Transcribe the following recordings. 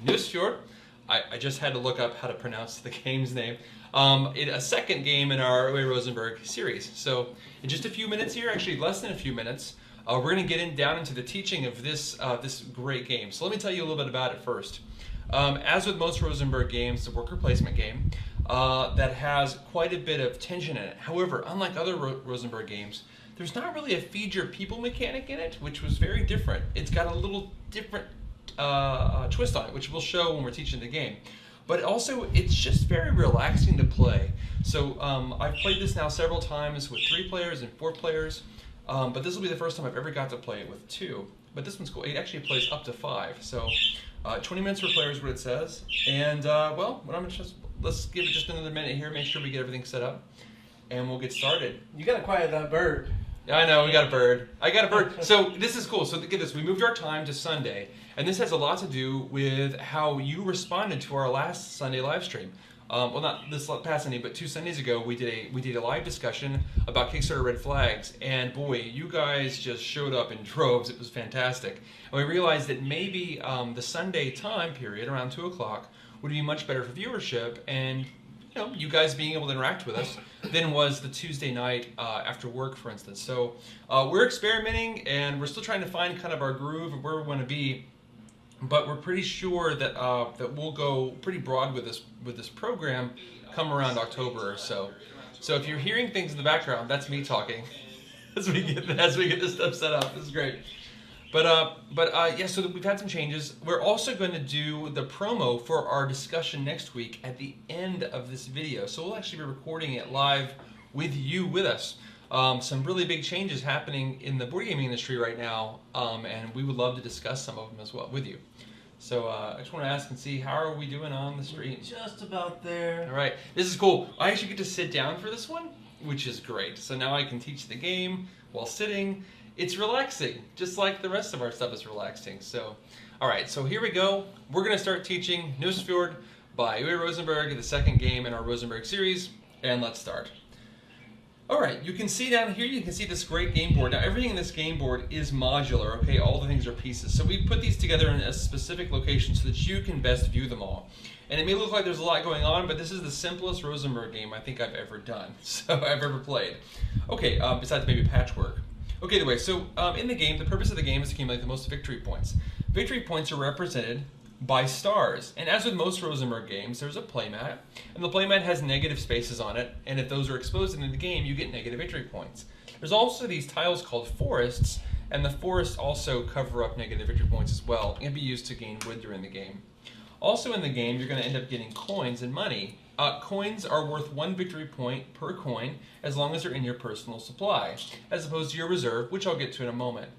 Nusfjord. I just had to look up how to pronounce the game's name. A second game in our Uwe Rosenberg series. So in just a few minutes here, actually less than a few minutes, we're going to get down into the teaching of this great game. So let me tell you a little bit about it first. As with most Rosenberg games, the worker placement game that has quite a bit of tension in it. However, unlike other Rosenberg games, there's not really a feed your people mechanic in it, which was very different. It's got a little different twist on it, which we'll show when we're teaching the game. But also, it's just very relaxing to play. So I've played this now several times with 3 players and 4 players, but this will be the first time I've ever got to play it with 2. But this one's cool. It actually plays up to 5. So 20 minutes per player is what it says. And well, let's give it just another minute here, make sure we get everything set up, and we'll get started. You gotta quiet that bird. I know, we got a bird. I got a bird. So this is cool. So get this, we moved our time to Sunday, and this has a lot to do with how you responded to our last Sunday live stream. Well, not this past Sunday, but 2 Sundays ago, we did a live discussion about Kickstarter red flags, and boy, you guys just showed up in droves. It was fantastic. And we realized that maybe the Sunday time period, around 2 o'clock, would be much better for viewership, and you guys being able to interact with us than was the Tuesday night after work, for instance. So we're experimenting, and we're still trying to find kind of our groove of where we want to be. But we're pretty sure that that we'll go pretty broad with this program come around October or so. So if you're hearing things in the background, that's me talking as we get this stuff set up. This is great. But yeah, so we've had some changes. We're also going to do the promo for our discussion next week at the end of this video. So we'll actually be recording it live with you with us. Some really big changes happening in the board gaming industry right now, and we would love to discuss some of them as well with you. So I just want to ask and see, how are we doing on the stream? Just about there. All right, this is cool. I actually get to sit down for this one, which is great. So now I can teach the game while sitting. It's relaxing, just like the rest of our stuff is relaxing. So, all right, so here we go. We're going to start teaching Nusfjord by Uwe Rosenberg, the second game in our Rosenberg series, and let's start. All right, you can see down here, you can see this great game board. Now, everything in this game board is modular, okay? All the things are pieces. So we put these together in a specific location so that you can best view them all. And it may look like there's a lot going on, but this is the simplest Rosenberg game I think I've ever done, so I've ever played. Okay, besides maybe Patchwork. Okay, anyway, so in the game, the purpose of the game is to accumulate the most victory points. Victory points are represented by stars. And as with most Rosenberg games, there's a playmat, and the playmat has negative spaces on it, and if those are exposed in the game, you get negative victory points. There's also these tiles called forests, and the forests also cover up negative victory points as well, and can be used to gain wood during the game. Also in the game, you're going to end up getting coins and money. Coins are worth 1 victory point per coin as long as they're in your personal supply, as opposed to your reserve, which I'll get to in a moment.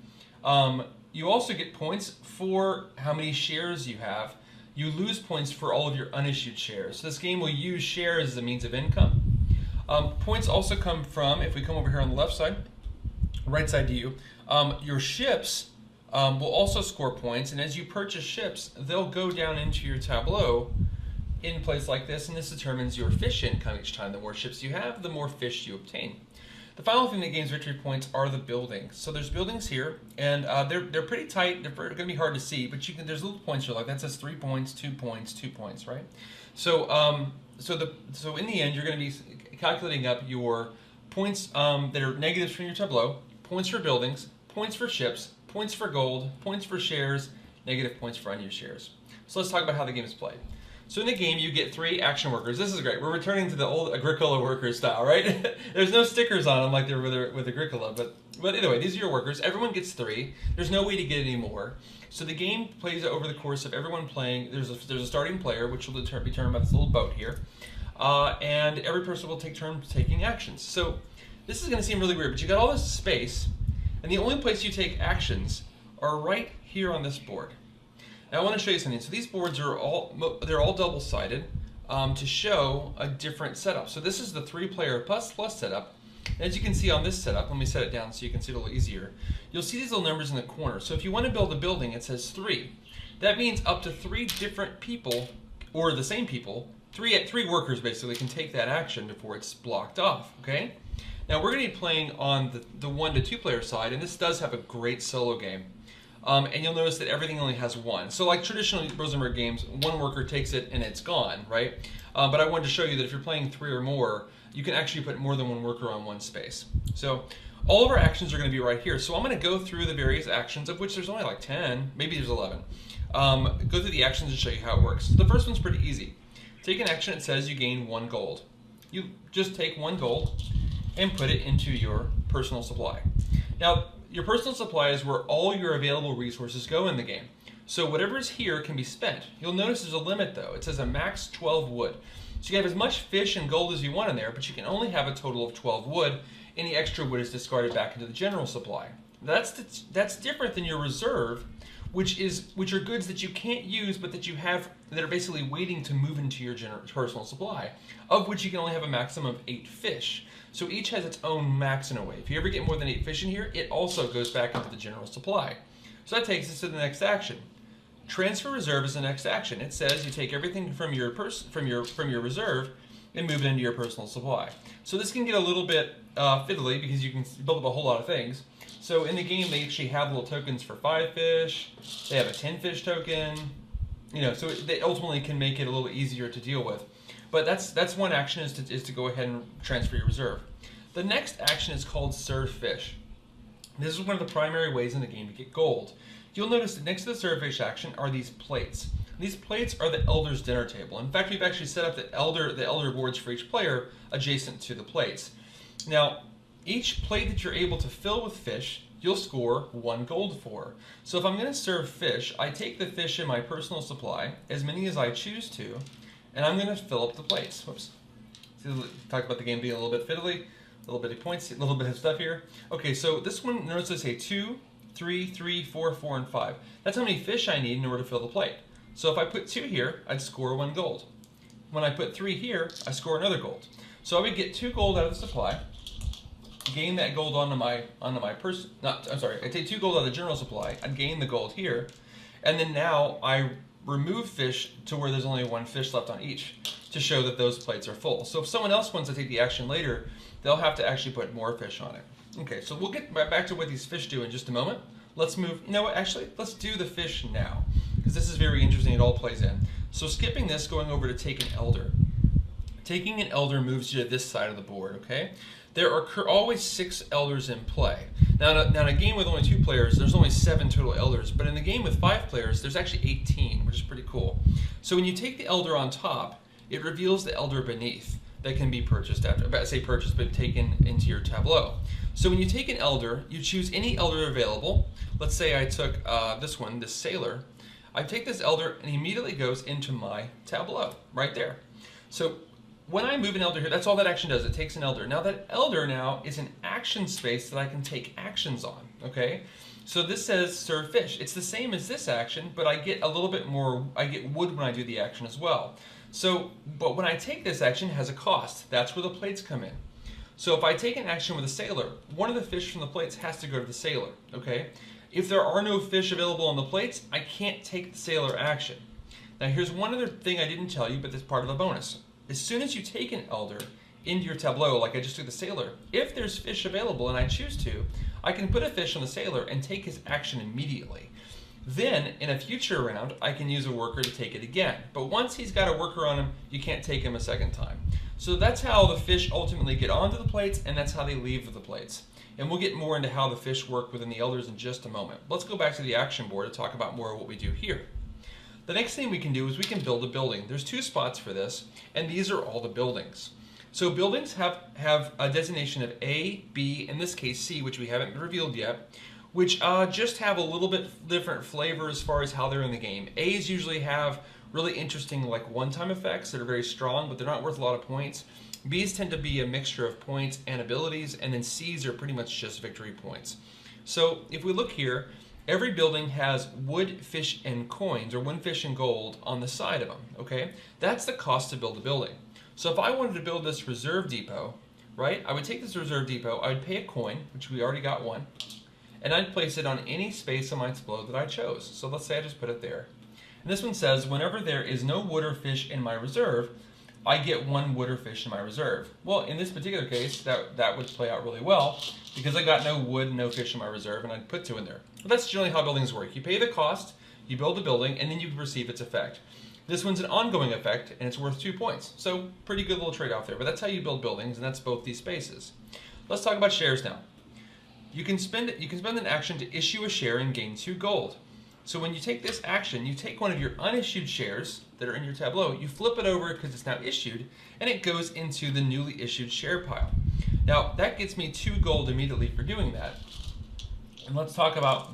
You also get points for how many shares you have. You lose points for all of your unissued shares. So this game will use shares as a means of income. Points also come from, if we come over here on the left side, right side to you, your ships will also score points, and as you purchase ships, they'll go down into your tableau in a place like this, and this determines your fish income each time. The more ships you have, the more fish you obtain. The final thing that gains victory points are the buildings. So there's buildings here, and they're pretty tight. They're going to be hard to see, but there's little points here, like that says 3 points, 2 points, 2 points, right? So so in the end, you're going to be calculating up your points that are negatives from your tableau, points for buildings, points for ships, points for gold, points for shares, negative points for unused shares. So let's talk about how the game is played. So in the game, you get 3 action workers. This is great. We're returning to the old Agricola worker style, right? There's no stickers on them like there were with Agricola, but anyway, these are your workers. Everyone gets 3. There's no way to get any more. So the game plays over the course of everyone playing. There's a starting player, which will be determined by this little boat here, and every person will take turns taking actions. So this is going to seem really weird, but you got all this space, and the only place you take actions are right here on this board. Now I want to show you something. So these boards are all double-sided to show a different setup. So this is the 3-player plus setup. And as you can see on this setup, let me set it down so you can see it a little easier. You'll see these little numbers in the corner. So if you want to build a building, it says 3. That means up to 3 different people, or the same people, 3 workers basically can take that action before it's blocked off. Okay. Now we're going to be playing on the 1 to 2 player side, and this does have a great solo game. and you'll notice that everything only has one. So like traditional Rosenberg games, one worker takes it and it's gone, right? But I wanted to show you that if you're playing 3 or more, you can actually put more than one worker on one space. So all of our actions are going to be right here. So I'm going to go through the various actions, of which there's only like 10, maybe there's 11. Go through the actions and show you how it works. So the first one's pretty easy. Take an action that says you gain 1 gold. You just take 1 gold and put it into your personal supply. Now, your personal supply is where all your available resources go in the game. So whatever is here can be spent. You'll notice there's a limit though. It says a max 12 wood. So you have as much fish and gold as you want in there, but you can only have a total of 12 wood. Any extra wood is discarded back into the general supply. That's different than your reserve, which are goods that you can't use, but that you have that are basically waiting to move into your personal supply, of which you can only have a maximum of 8 fish. So each has its own max in a way. If you ever get more than 8 fish in here, it also goes back into the general supply. So that takes us to the next action. Transfer reserve is the next action. It says you take everything from your reserve and move it into your personal supply. So this can get a little bit fiddly because you can build up a whole lot of things. So in the game, they actually have little tokens for 5 fish. They have a 10 fish token. So they ultimately can make it a little easier to deal with. But that's one action is to go ahead and transfer your reserve. The next action is called serve fish. This is one of the primary ways in the game to get gold. You'll notice that next to the serve fish action are these plates. These plates are the Elder's dinner table. In fact, we've actually set up the elder boards for each player adjacent to the plates. Now, each plate that you're able to fill with fish, you'll score 1 gold for. So if I'm going to serve fish, I take the fish in my personal supply, as many as I choose to, and I'm going to fill up the plates. Whoops. Talk about the game being a little bit fiddly, a little bit of points, a little bit of stuff here. Okay, so this one, notice I say 2, 3, 3, 4, 4, and 5. That's how many fish I need in order to fill the plate. So if I put 2 here, I'd score 1 gold. When I put 3 here, I score another gold. So I would get 2 gold out of the supply, gain that gold onto my I take 2 gold out of the general supply, I'd gain the gold here, and then now I remove fish to where there's only 1 fish left on each to show that those plates are full. So if someone else wants to take the action later, they'll have to actually put more fish on it. Okay, so we'll get back to what these fish do in just a moment. Let's move, let's do the fish now, because this is very interesting, it all plays in. So skipping this, going over to take an elder. Taking an elder moves you to this side of the board, okay? There are always 6 elders in play. Now in a game with only 2 players, there's only 7 total elders, but in the game with 5 players, there's actually 18, which is pretty cool. So when you take the elder on top, it reveals the elder beneath that can be purchased but taken into your tableau. So when you take an elder, you choose any elder available. Let's say I took this sailor. I take this elder and he immediately goes into my tableau, right there. So when I move an elder here, that's all that action does. It takes an elder. Now that elder now is an action space that I can take actions on, okay? So this says serve fish. It's the same as this action, but I get a little bit more, I get wood when I do the action as well. So, but when I take this action, it has a cost. That's where the plates come in. So if I take an action with a sailor, one of the fish from the plates has to go to the sailor, okay? If there are no fish available on the plates, I can't take the sailor action. Now here's one other thing I didn't tell you, but that's part of the bonus. As soon as you take an elder into your tableau, like I just took the sailor, if there's fish available and I choose to, I can put a fish on the sailor and take his action immediately. Then, in a future round, I can use a worker to take it again. But once he's got a worker on him, you can't take him a second time. So that's how the fish ultimately get onto the plates, and that's how they leave the plates. And we'll get more into how the fish work within the elders in just a moment. Let's go back to the action board to talk about more of what we do here. The next thing we can do is we can build a building. There's 2 spots for this, and these are all the buildings. So buildings have a designation of A, B, in this case C, which we haven't revealed yet, which just have a little bit different flavor as far as how they're in the game. A's usually have really interesting like one-time effects that are very strong, but they're not worth a lot of points. B's tend to be a mixture of points and abilities, and then C's are pretty much just victory points. So if we look here, every building has wood, fish, and coins, or 1 fish and gold on the side of them, okay? That's the cost to build a building. So if I wanted to build this reserve depot, right, I would take this reserve depot, I would pay a coin, which we already got 1, and I'd place it on any space on my tableau that I chose. So let's say I just put it there. And this one says, whenever there is no wood or fish in my reserve, I get 1 wood or fish in my reserve. Well, in this particular case, that would play out really well, because I got no wood, no fish in my reserve, and I'd put 2 in there. Well, that's generally how buildings work. You pay the cost, you build the building, and then you receive its effect. This one's an ongoing effect, and it's worth 2 points. So pretty good little trade-off there, but that's how you build buildings, and that's both these spaces. Let's talk about shares now. You can spend an action to issue a share and gain 2 gold. So when you take this action, you take one of your unissued shares that are in your tableau, you flip it over because it's now issued, and it goes into the newly issued share pile. Now, that gets me 2 gold immediately for doing that. And let's talk about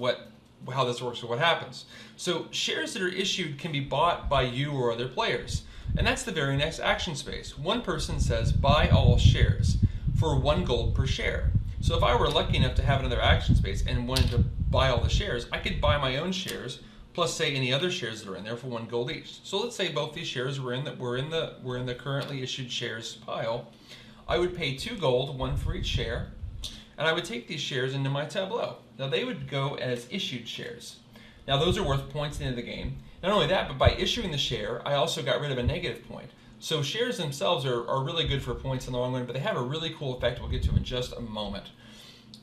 how this works or what happens. So shares that are issued can be bought by you or other players. And that's the very next action space. One person says buy all shares for 1 gold per share. So if I were lucky enough to have another action space and wanted to buy all the shares, I could buy my own shares plus say any other shares that are in there for 1 gold each. So let's say both these shares were in the currently issued shares pile. I would pay 2 gold, 1 for each share, and I would take these shares into my tableau. Now they would go as issued shares. Now those are worth points at the end of the game. Not only that, but by issuing the share, I also got rid of a negative point. So shares themselves are really good for points in the long run, but they have a really cool effect we'll get to in just a moment.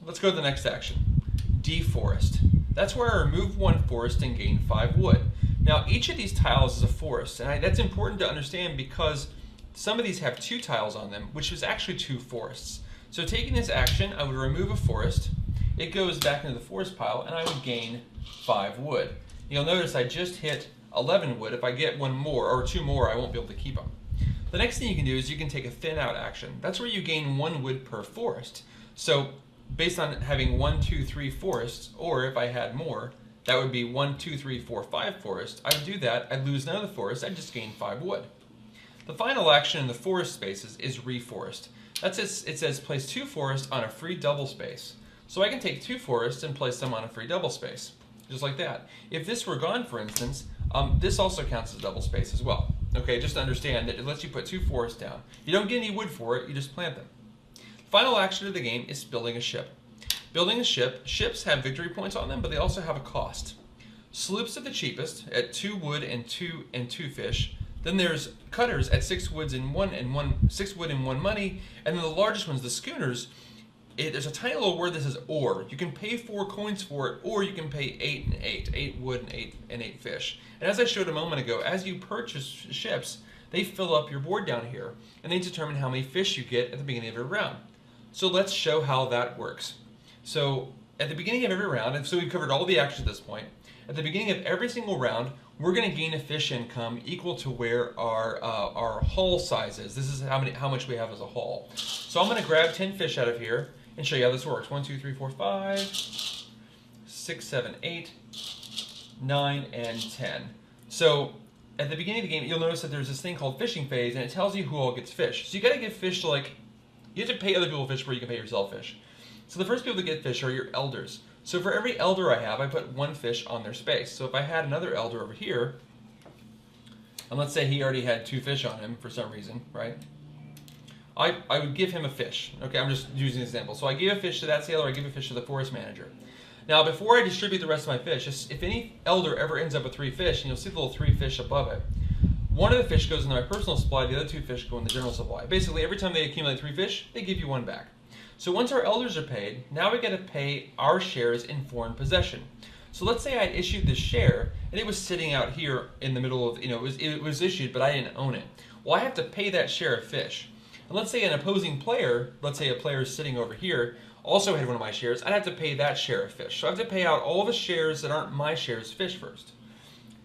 Let's go to the next action. Deforest. That's where I remove 1 forest and gain 5 wood. Now each of these tiles is a forest, and that's important to understand because some of these have 2 tiles on them, which is actually 2 forests. So taking this action, I would remove a forest, it goes back into the forest pile, and I would gain 5 wood. You'll notice I just hit 11 wood. If I get 1 more, or 2 more, I won't be able to keep them. The next thing you can do is you can take a thin out action. That's where you gain 1 wood per forest. So based on having 1, 2, 3 forests, or if I had more, that would be 1, 2, 3, 4, 5 forests. I would do that, I'd lose none of the forests, I'd just gain 5 wood. The final action in the forest spaces is reforest. It says place 2 forests on a free double space. So I can take 2 forests and place them on a free double space, just like that. If this were gone, for instance, this also counts as double space as well. Okay, just to understand that it lets you put 2 forests down. You don't get any wood for it, you just plant them. Final action of the game is building a ship. Building a ship, ships have victory points on them, but they also have a cost. Sloops are the cheapest at 2 wood and 2 fish. Then there's cutters at 6 wood and 1 money, and then the largest ones, the schooners. There's a tiny little word that says or. You can pay 4 coins for it, or you can pay 8 and 8 wood and 8 fish. And as I showed a moment ago, as you purchase ships, they fill up your board down here, and they determine how many fish you get at the beginning of every round. So let's show how that works. So at the beginning of every round, and so we've covered all the actions at this point, at the beginning of every single round, we're going to gain a fish income equal to where our haul size is. This is how much we have as a haul. So I'm going to grab 10 fish out of here and show you how this works. 1, 2, 3, 4, 5, 6, 7, 8, 9, and 10. So at the beginning of the game, you'll notice that there's this thing called fishing phase, and it tells you who all gets fish. So you got to get fish to you have to pay other people fish before you can pay yourself fish. So the first people to get fish are your elders. So for every elder I have, I put 1 fish on their space. So if I had another elder over here, and let's say he already had 2 fish on him for some reason, right? I would give him a fish. Okay, I'm just using an example. So I give a fish to that sailor, I give a fish to the forest manager. Now before I distribute the rest of my fish, if any elder ever ends up with 3 fish, and you'll see the little 3 fish above it, 1 of the fish goes into my personal supply, the other 2 fish go in the general supply. Basically, every time they accumulate 3 fish, they give you 1 back. So once our elders are paid, now we got to pay our shares in foreign possession. So let's say I issued this share, and it was sitting out here in the middle of, it was issued, but I didn't own it. Well, I have to pay that share of fish. And let's say an opposing player, let's say a player is sitting over here, also had 1 of my shares, I'd have to pay that share of fish. So I have to pay out all the shares that aren't my shares fish first.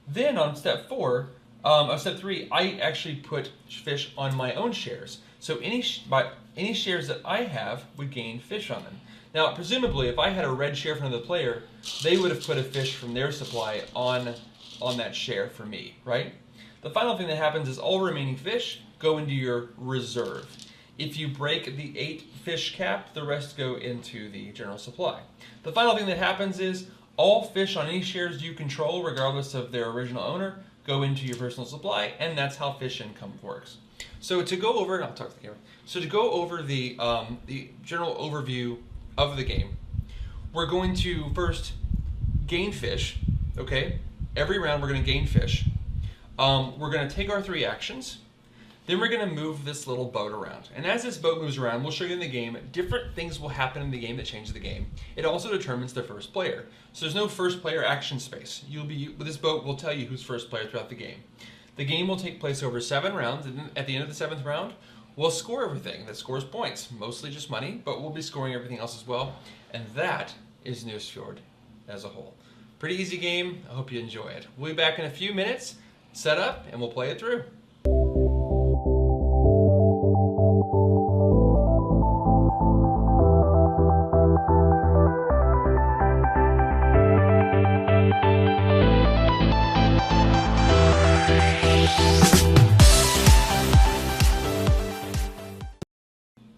Then on step 3, I actually put fish on my own shares. So any shares that I have would gain fish on them. Now, presumably, if I had a red share from another player, they would have put a fish from their supply on that share for me, right? The final thing that happens is all remaining fish go into your reserve. If you break the 8 fish cap, the rest go into the general supply. The final thing that happens is all fish on any shares you control, regardless of their original owner, go into your personal supply, and that's how fish income works. So to go over, and I'll talk to the camera. So to go over the general overview of the game, we're going to first gain fish. Okay, every round we're going to gain fish. We're going to take our 3 actions. Then we're going to move this little boat around. And as this boat moves around, we'll show you in the game, different things will happen in the game that change the game. It also determines the first player. So there's no first player action space. This boat will tell you who's first player throughout the game. The game will take place over 7 rounds, and at the end of the 7th round, we'll score everything. That scores points, mostly just money, but we'll be scoring everything else as well. And that is Nusfjord as a whole. Pretty easy game. I hope you enjoy it. We'll be back in a few minutes, set up, and we'll play it through.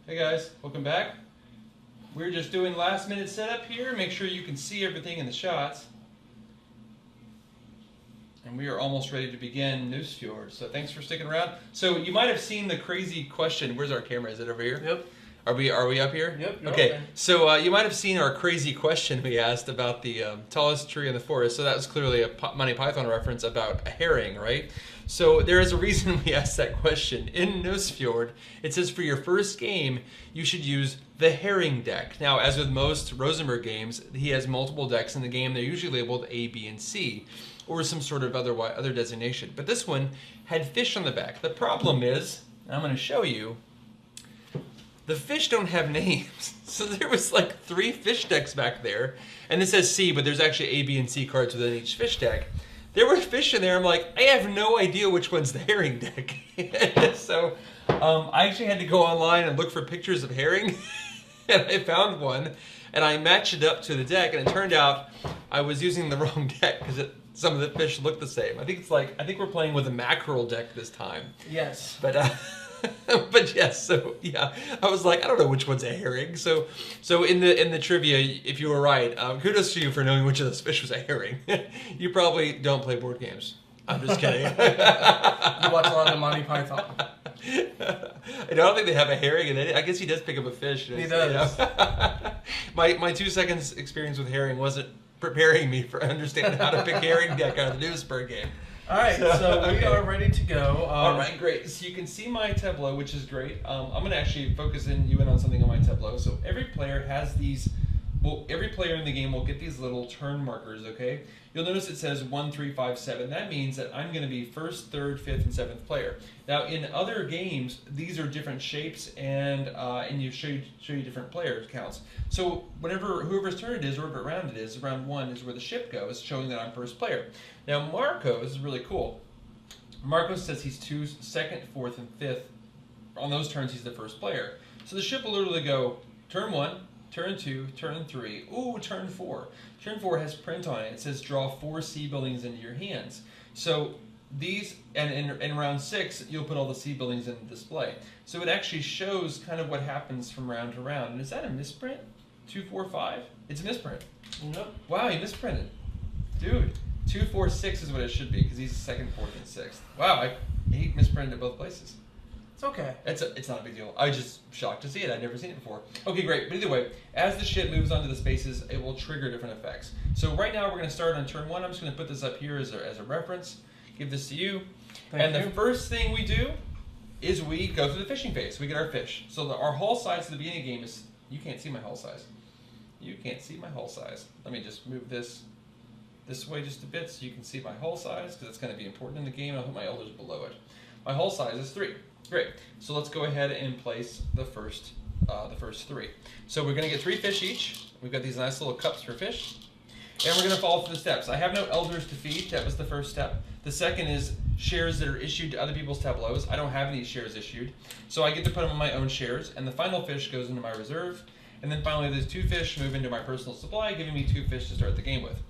Hey guys, welcome back. We're just doing last minute setup here. Make sure you can see everything in the shots. And we are almost ready to begin Nusfjord. So thanks for sticking around. So you might have seen the crazy question. Where's our camera? Is it over here? Yep. Are we up here? Yep. Okay. So you might have seen our crazy question we asked about the tallest tree in the forest. So that was clearly a Monty Python reference about a herring, right? So there is a reason we asked that question. In Nusfjord, it says for your first game, you should use the herring deck. Now, as with most Rosenberg games, he has multiple decks in the game. They're usually labeled A, B, and C, or some sort of other designation. But this one had fish on the back. The problem is, I'm going to show you, the fish don't have names. So there was like 3 fish decks back there. And it says C, but there's actually A, B, and C cards within each fish deck. There were fish in there. I'm like, I have no idea which one's the herring deck. So I actually had to go online and look for pictures of herring. And I found one. And I matched it up to the deck. And it turned out I was using the wrong deck because some of the fish look the same. I think we're playing with a mackerel deck this time. Yes. But yes, so yeah, I was like, I don't know which one's a herring. So in the trivia, if you were right, kudos to you for knowing which of those fish was a herring. You probably don't play board games. I'm just kidding. You watch a lot of Monty Python. I don't think they have a herring in it. I guess he does pick up a fish. He does. You know? My 2 seconds experience with herring wasn't preparing me for understanding how to pick herring deck out of the Nusfjord game. All right, so we are ready to go. All right, great. So you can see my tableau, which is great. I'm going to actually focus you in on something on my tableau. So every player has these. Well, every player in the game will get these little turn markers. Okay. You'll notice it says 1, 3, 5, 7. That means that I'm going to be first, third, fifth, and 7th player. Now, in other games, these are different shapes, and you show you different player counts. So whoever's turn it is, or whatever round it is, round 1 is where the ship goes, showing that I'm first player. Now, Marco's is really cool. Marco says he's 2nd, 4th, and 5th. On those turns, he's the first player. So the ship will literally go turn 1, turn 2, turn 3, ooh, turn 4. Turn 4 has print on it. It says draw 4 C buildings into your hands. So these, and in round 6, you'll put all the C buildings in the display. So it actually shows kind of what happens from round to round. And is that a misprint? 2, 4, 5? It's a misprint. Nope. Wow, he misprinted. Dude, 2, 4, 6 is what it should be because he's 2nd, 4th, and 6th. Wow, he misprinted at both places. It's okay. It's not a big deal. I was just shocked to see it. I'd never seen it before. Okay, great. But either way, as the ship moves onto the spaces, it will trigger different effects. So right now we're going to start on turn 1. I'm just going to put this up here as a reference. Give this to you. Thank you. The first thing we do is we go through the fishing phase. We get our fish. So our hull size at the beginning of the game is, you can't see my hull size. You can't see my hull size. Let me just move this way just a bit so you can see my hull size because it's going to be important in the game. I'll put my elders below it. My hull size is 3. Great. So let's go ahead and place the first 3. So we're going to get 3 fish each. We've got these nice little cups for fish. And we're going to follow through the steps. I have no elders to feed. That was the first step. The second is shares that are issued to other people's tableaus. I don't have any shares issued. So I get to put them on my own shares. And the final fish goes into my reserve. And then finally, those 2 fish move into my personal supply, giving me 2 fish to start the game with.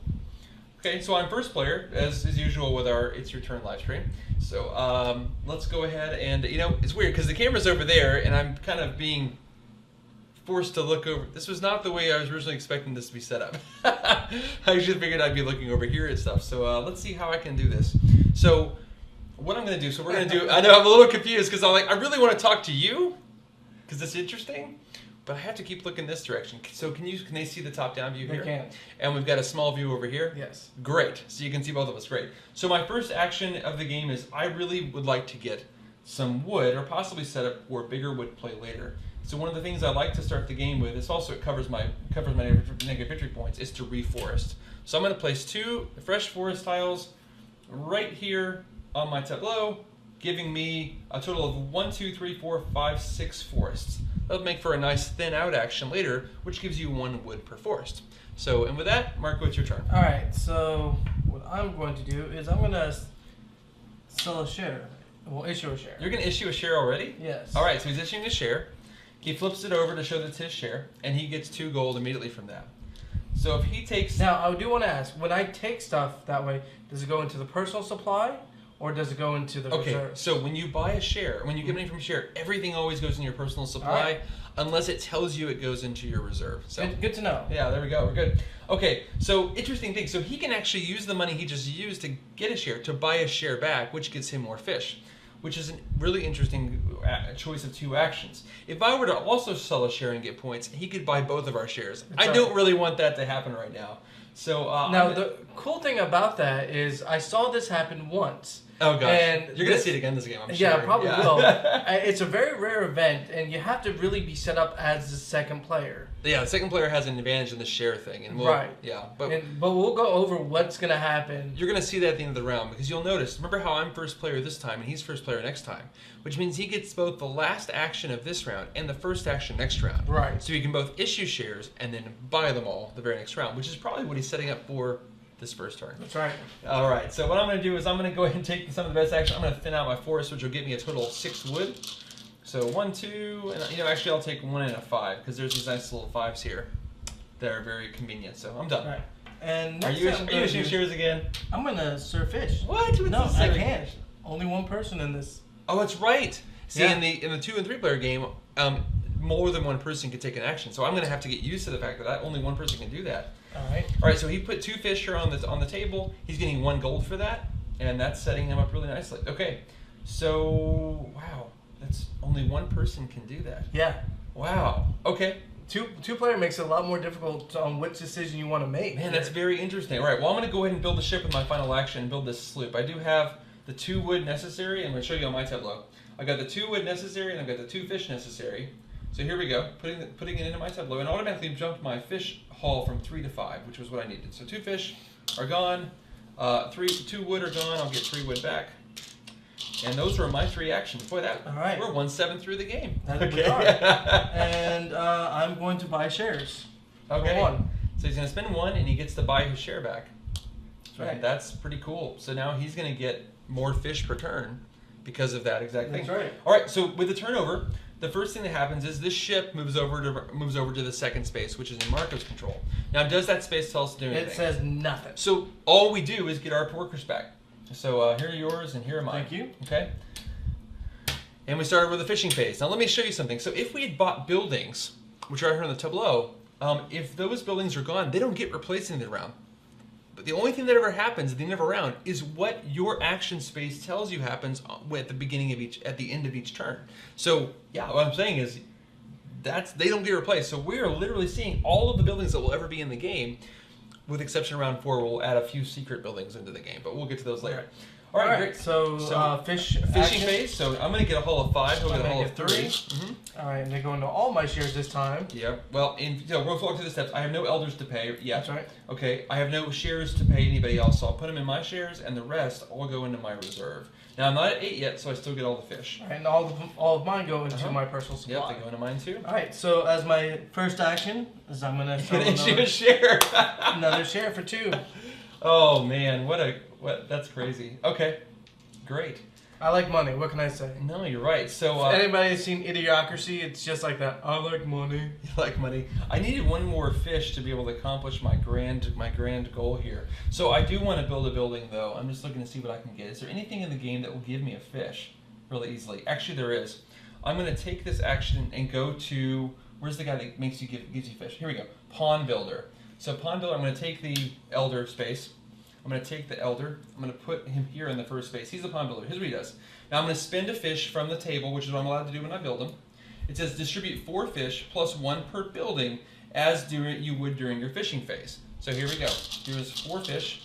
Okay, so I'm first player, as usual with our It's Your Turn live stream. So let's go ahead and, it's weird because the camera's over there and I'm kind of being forced to look over. This was not the way I was originally expecting this to be set up. I actually figured I'd be looking over here at stuff. So let's see how I can do this. So what I'm going to do, so we're going to do, I know I'm a little confused because I really want to talk to you because it's interesting. But I have to keep looking this direction. So can they see the top-down view here? They can. And we've got a small view over here? Yes. Great. So you can see both of us. Great. So my first action of the game is I really would like to get some wood, or possibly set up for bigger wood play later. So one of the things I like to start the game with, it covers my negative victory points, is to reforest. So I'm going to place 2 fresh forest tiles right here on my tableau, giving me a total of 1, 2, 3, 4, 5, 6 forests. That'll make for a nice thin out action later, which gives you 1 wood per forest. So, and with that, Marco, it's your turn. All right. So what I'm going to do is I'm going to sell a share. Well, issue a share. You're going to issue a share already? Yes. All right, so he's issuing a share. He flips it over to show that's his share, and he gets 2 gold immediately from that. So if he takes... Now, I do want to ask, when I take stuff that way, does it go into the personal supply, or does it go into the reserve? So when you buy a share, when you get money from a share, everything always goes in your personal supply, right, unless it tells you it goes into your reserve. So good to know. Yeah, there we go. We're good. Okay, so interesting thing. So he can actually use the money he just used to get a share to buy a share back, which gets him more fish, which is a really interesting choice of 2 actions. If I were to also sell a share and get points, he could buy both of our shares. That's I don't really want that to happen right now. So now the cool thing about that is I saw this happen once. Oh gosh, and you're going to see it again this game, I'm sure. Yeah, probably will. It's a very rare event, and you have to really be set up as the second player. Yeah, the second player has an advantage in the share thing, and right. Yeah, but we'll go over what's going to happen. You're going to see that at the end of the round, because you'll notice. Remember how I'm first player this time, and he's first player next time, which means he gets both the last action of this round and the first action next round. Right. So he can both issue shares and then buy them all the very next round, which is probably what he's setting up for this first turn. That's right. All right. So what I'm going to do is I'm going to go ahead and take some of the best action. I'm going to thin out my forest, which will give me a total of 6 wood. So 1, 2, and actually I'll take 1 and a 5 because there's these nice little 5s here that are very convenient. So I'm done. All right. And are you issuing shares again? I'm going to serve fish. What? No, I can't. Only 1 person in this. Oh, that's right. See, yeah. in the 2 and 3 player game, more than 1 person can take an action. So I'm going to have to get used to the fact that only 1 person can do that. All right. All right. So he put 2 fish here on the table. He's getting 1 gold for that, and that's setting him up really nicely. Okay. So wow, that's only 1 person can do that. Yeah. Wow. Okay. Two player makes it a lot more difficult on which decision you want to make. Man, that's very interesting. All right. Well, I'm going to go ahead and build the ship with my final action and build this sloop. I do have the 2 wood necessary. I'm going to show you on my tableau. I got the 2 wood necessary, and I've got the 2 fish necessary. So here we go, putting it into my tableau, and automatically jumped my fish haul from 3 to 5, which was what I needed. So 2 fish are gone, 2 wood are gone. I'll get 3 wood back, and those were my 3 actions. Boy, all right. We're 1-7 through the game. We are. And I'm going to buy shares. Okay. 1. So he's going to spend 1, and he gets to buy his share back. Right. That's pretty cool. So now he's going to get more fish per turn because of that exact thing. That's right. All right. So with the turnover, the first thing that happens is this ship moves over to the second space, which is in Marco's control. Now, does that space tell us to do anything? It says nothing. So all we do is get our workers back. So here are yours, and here are mine. Thank you. Okay. And we started with the fishing phase. Now let me show you something. So if we had bought buildings, which are here on the tableau, if those buildings are gone, they don't get replaced in the round. But the only thing that ever happens at the end of a round is what your action space tells you happens at the beginning of at the end of each turn. So yeah, what I'm saying is they don't get replaced. So we are literally seeing all of the buildings that will ever be in the game, with exception of round 4. We'll add a few secret buildings into the game, but we'll get to those later. All right, great. So fishing phase. So I'm going to get a haul of 5. He'll get a haul of 3. Mm-hmm. All right, and they go into all my shares this time. Yeah. Well, we'll walk through the steps. I have no elders to pay yet. That's right. Okay. I have no shares to pay anybody else, so I'll put them in my shares, and the rest all go into my reserve. Now I'm not at 8 yet, so I still get all the fish. All right, and all of mine go into my personal supply. Yep, they go into mine too. All right. So as my first action is I'm going to issue a share. another share for 2. Oh man, that's crazy. Okay. Great. I like money. What can I say? No, you're right. So if anybody has seen Idiocracy, it's just like that. I like money. You like money. I needed 1 more fish to be able to accomplish my grand goal here. So I do want to build a building, though. I'm just looking to see what I can get. Is there anything in the game that will give me a fish really easily? Actually, there is. I'm going to take this action and go to, where's the guy that gives you fish? Here we go. Pawn Builder. So Pawn Builder, I'm going to take the Elder space. I'm going to take the Elder. I'm going to put him here in the first space. He's the Pawn Builder. Here's what he does. Now I'm going to spend a fish from the table, which is what I'm allowed to do when I build them. It says distribute 4 fish plus 1 per building as you would during your fishing phase. So here we go. Here's 4 fish.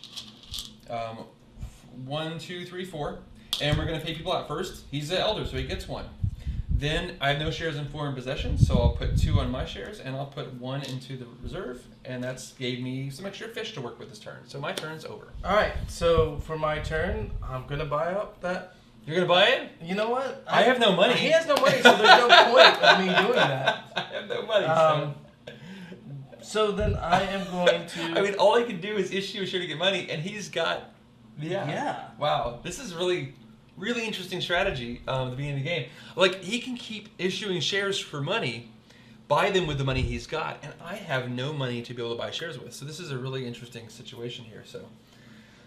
1, 2, 3, 4. and we're going to pay people out. First, he's the elder, so he gets 1. Then I have no shares in foreign possession, so I'll put 2 on my shares, and I'll put 1 into the reserve, and that's gave me some extra fish to work with this turn. So my turn's over. All right. So for my turn, I'm gonna buy up that. You're gonna buy it? You know what? I have no money. He has no money, so there's no point of me doing that. I have no money. So then I am going to. I mean, all I can do is issue a share to get money, and he's got. Yeah. Wow, this is really interesting strategy at the beginning of the game. Like, he can keep issuing shares for money, buy them with the money he's got, and I have no money to be able to buy shares with. So this is a really interesting situation here.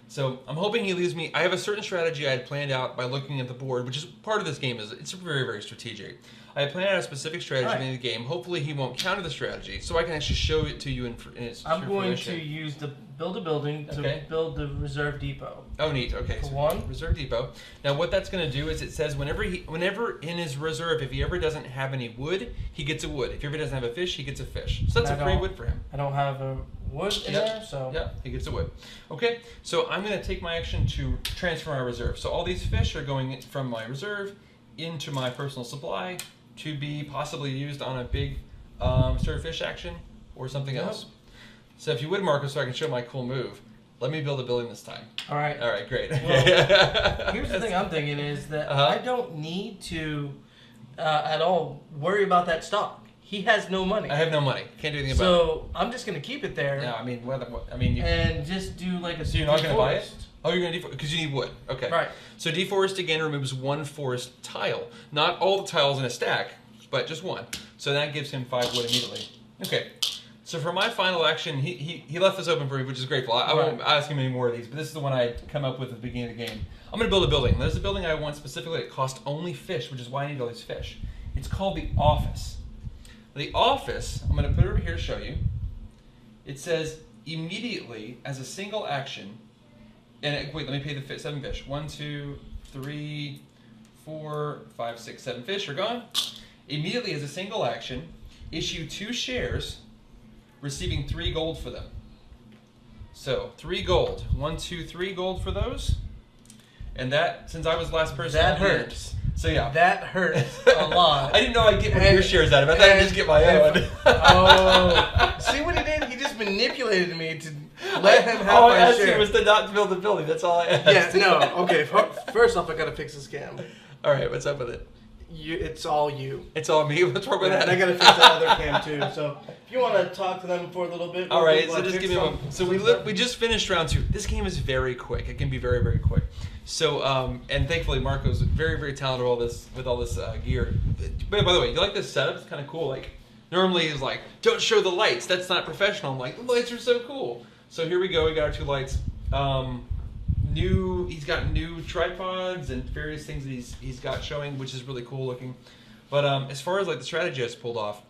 So I'm hoping he leaves me. I have a certain strategy I had planned out by looking at the board, which is part of this game. It's very, very strategic. I had planned out a specific strategy in the game. Hopefully he won't counter the strategy, so I can actually show it to you in its I'm true going fruition. to use the build a building to build the reserve depot. Oh, neat. Okay. For 1. Reserve depot. Now, what that's going to do is it says whenever in his reserve, if he ever doesn't have any wood, he gets a wood. If he ever doesn't have a fish, he gets a fish. So that's a free wood for him. I don't have a wood in there, so. Yeah, he gets a wood. Okay, so I'm going to take my action to transfer my reserve. So all these fish are going from my reserve into my personal supply to be possibly used on a big sort of fish action or something else. So if you would, Marco, so I can show my cool move, let me build a building this time. All right. All right, great. Well, here's the thing I'm thinking is that I don't need to at all worry about that stock. He has no money. I have no money. Can't do anything about it. So I'm just going to keep it there. No, I mean, and just do like a so you're not going to buy it? deforest. Oh, you're going to deforest because you need wood. Okay. Right. So deforest again removes 1 forest tile. Not all the tiles in a stack, but just 1. So that gives him 5 wood immediately. Okay. So for my final action, he left this open for me, which is grateful. I won't ask him any more of these, but this is the one I come up with at the beginning of the game. I'm going to build a building. There's a building I want specifically that costs only fish, which is why I need all these fish. It's called the office. The office, I'm going to put it over here to show you. It says immediately as a single action, and wait, let me pay the 7 fish. 1, 2, 3, 4, 5, 6, 7 fish are gone. Immediately as a single action, issue 2 shares, receiving 3 gold for them. So 3 gold. 1, 2, 3 gold for those. And that, since I was the last person, that hurts. So yeah, that hurts a lot. I didn't know I'd get one of your shares out of it. I thought I'd just get my own. Oh, see what he did? He just manipulated me to let him have my I asked share. you was to not build the building. That's all I asked. Yeah, no. Okay, first off, I gotta fix the scam. All right, what's up with it? It's all you. It's all me. What's wrong with that? And I gotta fix that other cam too. So if you want to talk to them for a little bit. All right, so just give me one. So we just finished round 2. This game is very quick. It can be very, very quick. So and thankfully Marco's very, very talented with all this gear. But by the way, you like this setup? It's kind of cool. Like normally it's like, don't show the lights. That's not professional. I'm like, the lights are so cool. So here we go. We got our 2 lights. He's got new tripods and various things that he's got showing, which is really cool looking. But as far as like the strategy I just pulled off,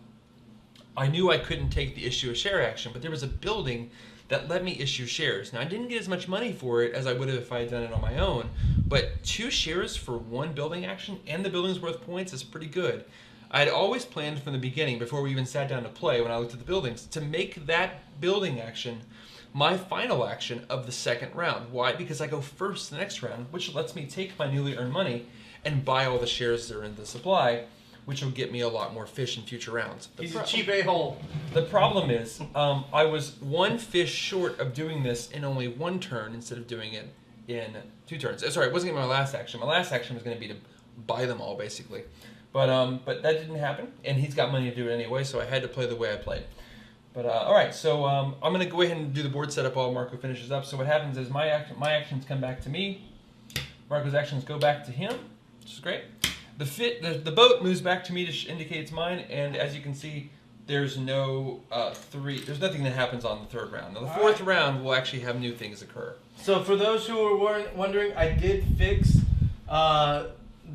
I knew I couldn't take the issue a share action, but there was a building that let me issue shares. Now I didn't get as much money for it as I would have if I had done it on my own, but 2 shares for 1 building action and the building's worth points is pretty good. I had always planned from the beginning, before we even sat down to play, when I looked at the buildings, to make that building action my final action of the second round. Why? Because I go first the next round, which lets me take my newly earned money and buy all the shares that are in the supply, which will get me a lot more fish in future rounds. He's a cheap a-hole. The problem is, I was 1 fish short of doing this in only 1 turn instead of doing it in 2 turns. Sorry, it wasn't my last action. My last action was going to be to buy them all, basically. But that didn't happen, and he's got money to do it anyway, so I had to play the way I played. But all right, so I'm going to go ahead and do the board setup while Marco finishes up. So what happens is my actions come back to me. Marco's actions go back to him, which is great. The boat moves back to me to indicate it's mine, and as you can see, there's no there's nothing that happens on the 3rd round. Now the 4th round will actually have new things occur. So for those who were wondering, I did fix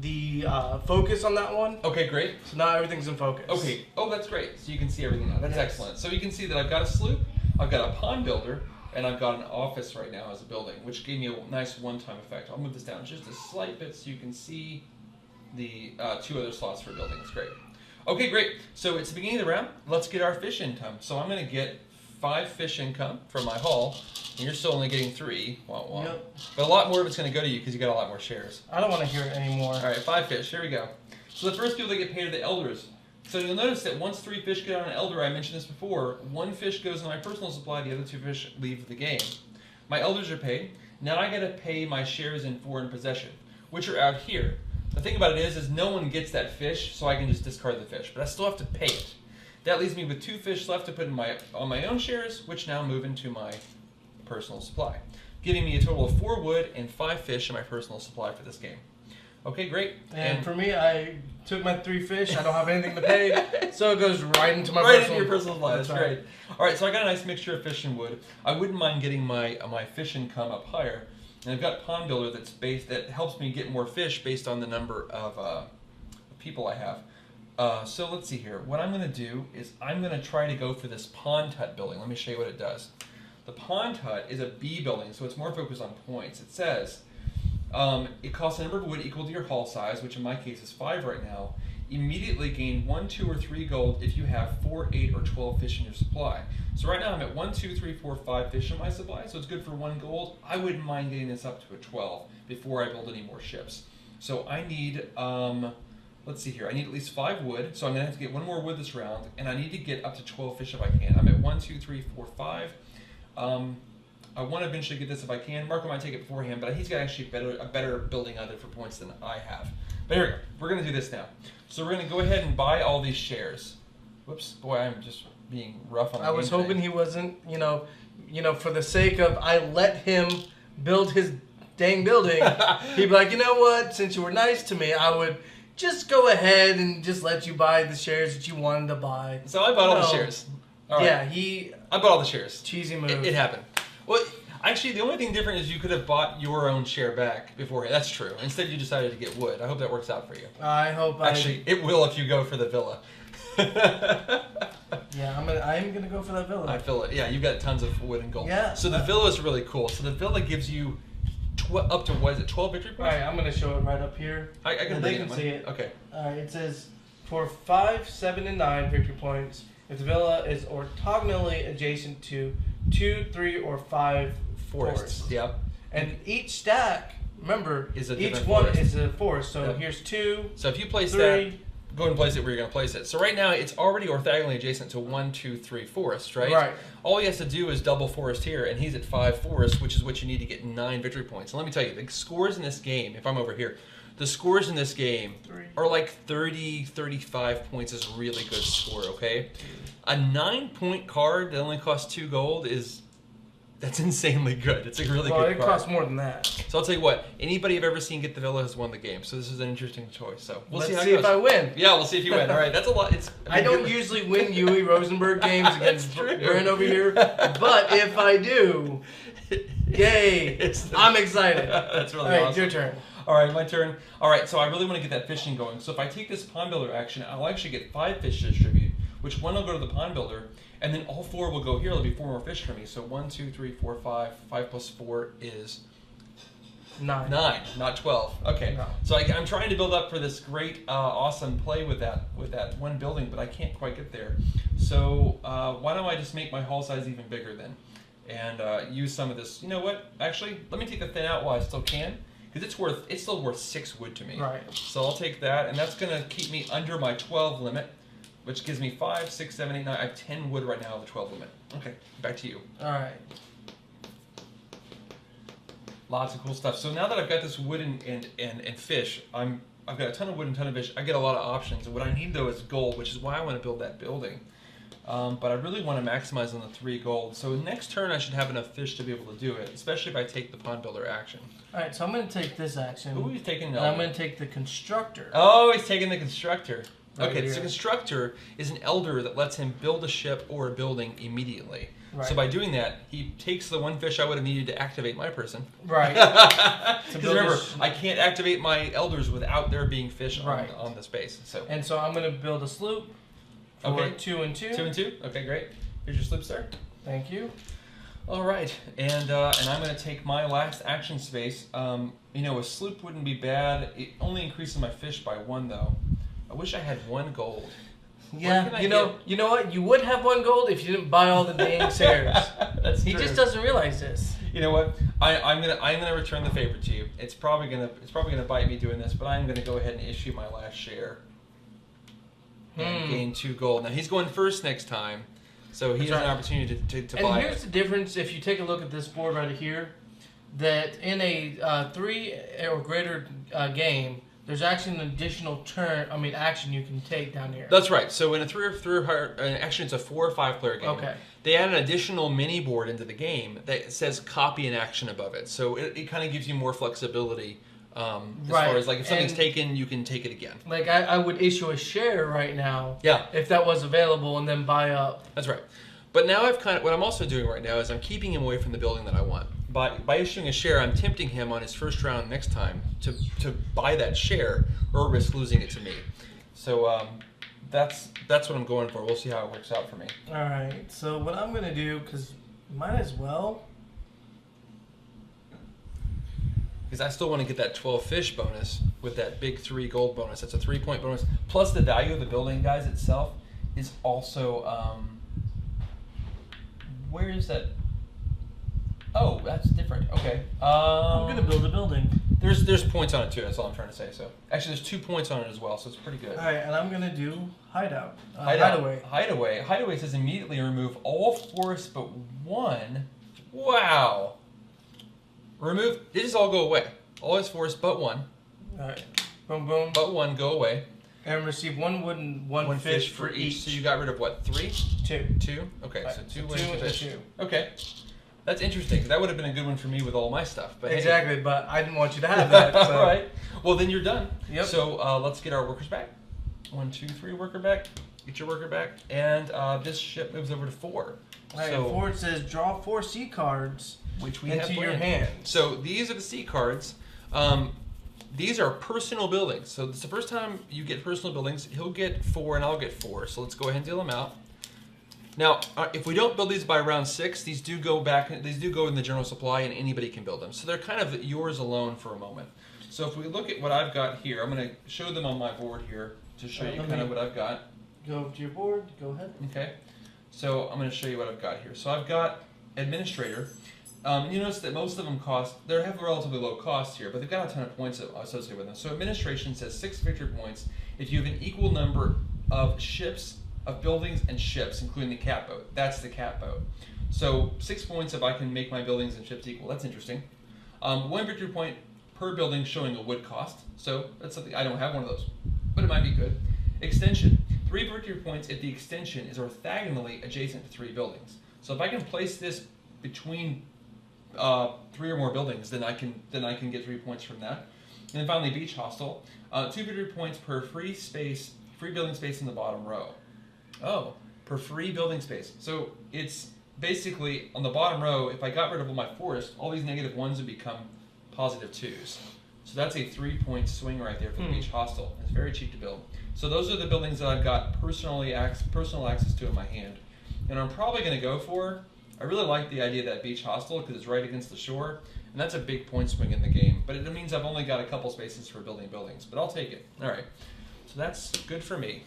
the focus on that one. Okay, great. So now everything's in focus. Okay. Oh, that's great. So you can see everything now. That's excellent. So you can see that I've got a sloop, I've got a pond builder, and I've got an office right now as a building, which gave me a nice one-time effect. I'll move this down just a slight bit so you can see the 2 other slots for buildings. Great. Okay, great. So it's the beginning of the round. Let's get our fish in time. So I'm going to get 5 fish income from my haul, and you're still only getting 3. Wah, wah. Yep. But a lot more of it's going to go to you because you got a lot more shares. I don't want to hear it anymore. All right, 5 fish. Here we go. So the first people that get paid are the elders. So you'll notice that once 3 fish get on an elder, I mentioned this before, 1 fish goes in my personal supply, the other 2 fish leave the game. My elders are paid. Now I got to pay my shares in foreign possession, which are out here. The thing about it is no one gets that fish, so I can just discard the fish, but I still have to pay it. That leaves me with 2 fish left to put in on my own shares, which now move into my personal supply, giving me a total of 4 wood and 5 fish in my personal supply for this game. Okay, great. And for me, I took my 3 fish. I don't have anything to pay, so it goes right into my into your personal supply. That's great. All right, so I got a nice mixture of fish and wood. I wouldn't mind getting my fish income up higher, and I've got Pond Builder that helps me get more fish based on the number of people I have. So let's see here. What I'm going to do is I'm going to try to go for this pond hut building. Let me show you what it does. The pond hut is a B building, so it's more focused on points. It says it costs a number of wood equal to your haul size, which in my case is 5 right now. Immediately gain 1, 2, or 3 gold if you have 4, 8, or 12 fish in your supply. So right now I'm at 1, 2, 3, 4, 5 fish in my supply, so it's good for 1 gold. I wouldn't mind getting this up to a 12 before I build any more ships. So I need, let's see here, I need at least 5 wood, so I'm going to have to get 1 more wood this round, and I need to get up to 12 fish if I can. I'm at 1, 2, 3, 4, 5. I want to eventually get this if I can. Marco might take it beforehand, but he's got actually a better building other for points than I have. But here we go. We're going to do this now. So we're going to go ahead and buy all these shares. Whoops, boy, I'm just being rough on the I was hoping he wasn't, for the sake of I let him build his dang building, he'd be like, you know what, since you were nice to me, I would just go ahead and just let you buy the shares that you wanted to buy. So I bought all the shares. All right. Yeah, I bought all the shares. Cheesy move. It happened. Well, actually, the only thing different is you could have bought your own share back beforehand. That's true. Instead, you decided to get wood. I hope that works out for you. I hope. Actually, it will if you go for the villa. Yeah, I'm gonna go for that villa. I feel it. Yeah, you've got tons of wood and gold. Yeah. So the villa is really cool. So the villa gives you up to, what is it, 12 victory points? All right, I'm gonna show it right up here. I can they can see it. Okay. All right, it says for 5, 7, and 9 victory points, if the villa is orthogonally adjacent to 2, 3, or 5 forests. Yep. And each stack, remember, Is a each different one forest. is a forest. So Yep. here's 2. So if you place 3. that, go and place it where you're going to place it. So right now it's already orthogonally adjacent to 1, 2, 3 forest, right? Right. All he has to do is double forest here, and he's at 5 forest, which is what you need to get 9 victory points. And let me tell you, the scores in this game, if I'm over here, the scores in this game 3. are like 30, 35 points is a really good score, okay? A 9-point card that only costs 2 gold that's insanely good. It's a really Well, good it card. costs more than that. So I'll tell you what, anybody I've ever seen get the villa has won the game. So this is an interesting choice. So Let's see how see it goes. if I win. Yeah, we'll see if you win. All right, that's a lot. I don't usually win Uwe Rosenberg games against true. Brent over here, but if I do, yay! I'm excited. That's really All right, awesome. your turn. All right, my turn. All right, so I really want to get that fishing going. So if I take this pond builder action, I'll actually get 5 fish to distribute, which 1 will go to the pond builder, and then all 4 will go here. There'll be 4 more fish for me. So 1, 2, 3, 4, 5. 5 plus 4 is 9. 9, not 12. Okay. No. So I'm trying to build up for this great, awesome play with that one building, but I can't quite get there. So why don't I just make my hull size even bigger then, and use some of this? You know what? Actually, let me take the thin out while I still can, because it's still worth 6 wood to me. Right. So I'll take that, and that's gonna keep me under my 12 limit, which gives me 5, 6, 7, 8, 9. I have 10 wood right now of the 12 limit. Okay, back to you. All right. Lots of cool stuff. So now that I've got this wood and fish, I've got a ton of wood and a ton of fish. I get a lot of options. And what I need though is gold, which is why I want to build that building. But I really want to maximize on the 3 gold. So next turn I should have enough fish to be able to do it, especially if I take the pond builder action. All right, so I'm going to take this action. Ooh, he's taking and I'm going to take the constructor. Oh, he's taking the constructor. Right Okay, here. so constructor is an elder that lets him build a ship or a building immediately. Right. So by doing that, he takes the 1 fish I would have needed to activate my person. Right. Because remember, I can't activate my elders without there being fish on the space. So. And so I'm going to build a sloop for Okay. 2 and 2. 2 and 2? Okay, great. Here's your sloop, sir. Thank you. All right, and I'm going to take my last action space. A sloop wouldn't be bad. It only increases my fish by 1, though. I wish I had 1 gold. Yeah, you know what? You would have 1 gold if you didn't buy all the dang shares. That's He true. just doesn't realize this. You know what? I'm gonna return the favor to you. It's probably gonna bite me doing this, but I'm gonna go ahead and issue my last share and gain 2 gold. Now he's going first next time, so he has an opportunity to buy. And here's the difference. If you take a look at this board right here, that in a 3 or greater game, there's actually an additional action you can take down here. That's right. So in a 3 or higher, actually it's a 4 or 5 player game. Okay. They add an additional mini board into the game that says copy an action above it. So it kind of gives you more flexibility as far as like if something's taken, you can take it again. Like I would issue a share right now. Yeah. If that was available, and then buy up. That's right. But now what I'm also doing right now is I'm keeping him away from the building that I want. By issuing a share, I'm tempting him on his first round next time to buy that share or risk losing it to me. So that's what I'm going for. We'll see how it works out for me. All right. So what I'm gonna do, because might as well. Because I still want to get that 12 fish bonus with that big 3 gold bonus. That's a 3-point bonus. Plus the value of the building, guys, itself is also. Where is that? Oh, that's different. Okay. I'm gonna build a building. There's points on it too. That's all I'm trying to say. So actually, there's 2 points on it as well. So it's pretty good. All right, and I'm gonna do hideout. Hideaway. Hideaway says immediately remove all forests but 1. Wow. Remove. They just all go away. All his forests but 1. All right. Boom, boom. But 1 go away. And receive 1 wood and 1 fish for each. So you got rid of what? 3? 2. 2. Okay. Right, So 2 so wooden 2 and fish. 2. Okay. That's interesting. That would have been a good one for me with all my stuff. But exactly, but I didn't want you to have that. So. All right. Well, then you're done. Yep. So let's get our workers back. 1, 2, 3 worker back. Get your worker back. And this ship moves over to 4. All right, so 4 says draw 4 sea cards which we into have your planned. hand. So these are the sea cards. These are personal buildings. So it's the first time you get personal buildings. He'll get 4 and I'll get 4. So let's go ahead and deal them out. Now, if we don't build these by round 6, these do go back. These do go in the general supply, and anybody can build them. So they're kind of yours alone for a moment. So if we look at what I've got here, I'm going to show them on my board here to show you kind of what I've got. Go over to your board. Go ahead. Okay. So I'm going to show you what I've got here. So I've got administrator. You notice that most of them they have a relatively low cost here, but they've got a ton of points associated with them. So administration says 6 victory points if you have an equal number of ships, of buildings and ships, including the cat boat. That's the cat boat. So 6 points if I can make my buildings and ships equal. That's interesting. 1 victory point per building showing a wood cost. So that's something, I don't have one of those, but it might be good. Extension. 3 victory points if the extension is orthogonally adjacent to 3 buildings. So if I can place this between 3 or more buildings, then I can get 3 points from that. And then finally, beach hostel. 2 victory points per free building space in the bottom row. Oh, per free building space. So it's basically on the bottom row. If I got rid of all my forest, all these -1s would become +2s. So that's a 3-point swing right there for the beach hostel. It's very cheap to build. So those are the buildings that I've got personal access to in my hand. And I'm probably going to go for. I really like the idea of that beach hostel because it's right against the shore, and that's a big point swing in the game. But it means I've only got a couple spaces for building buildings, but I'll take it. All right, so that's good for me.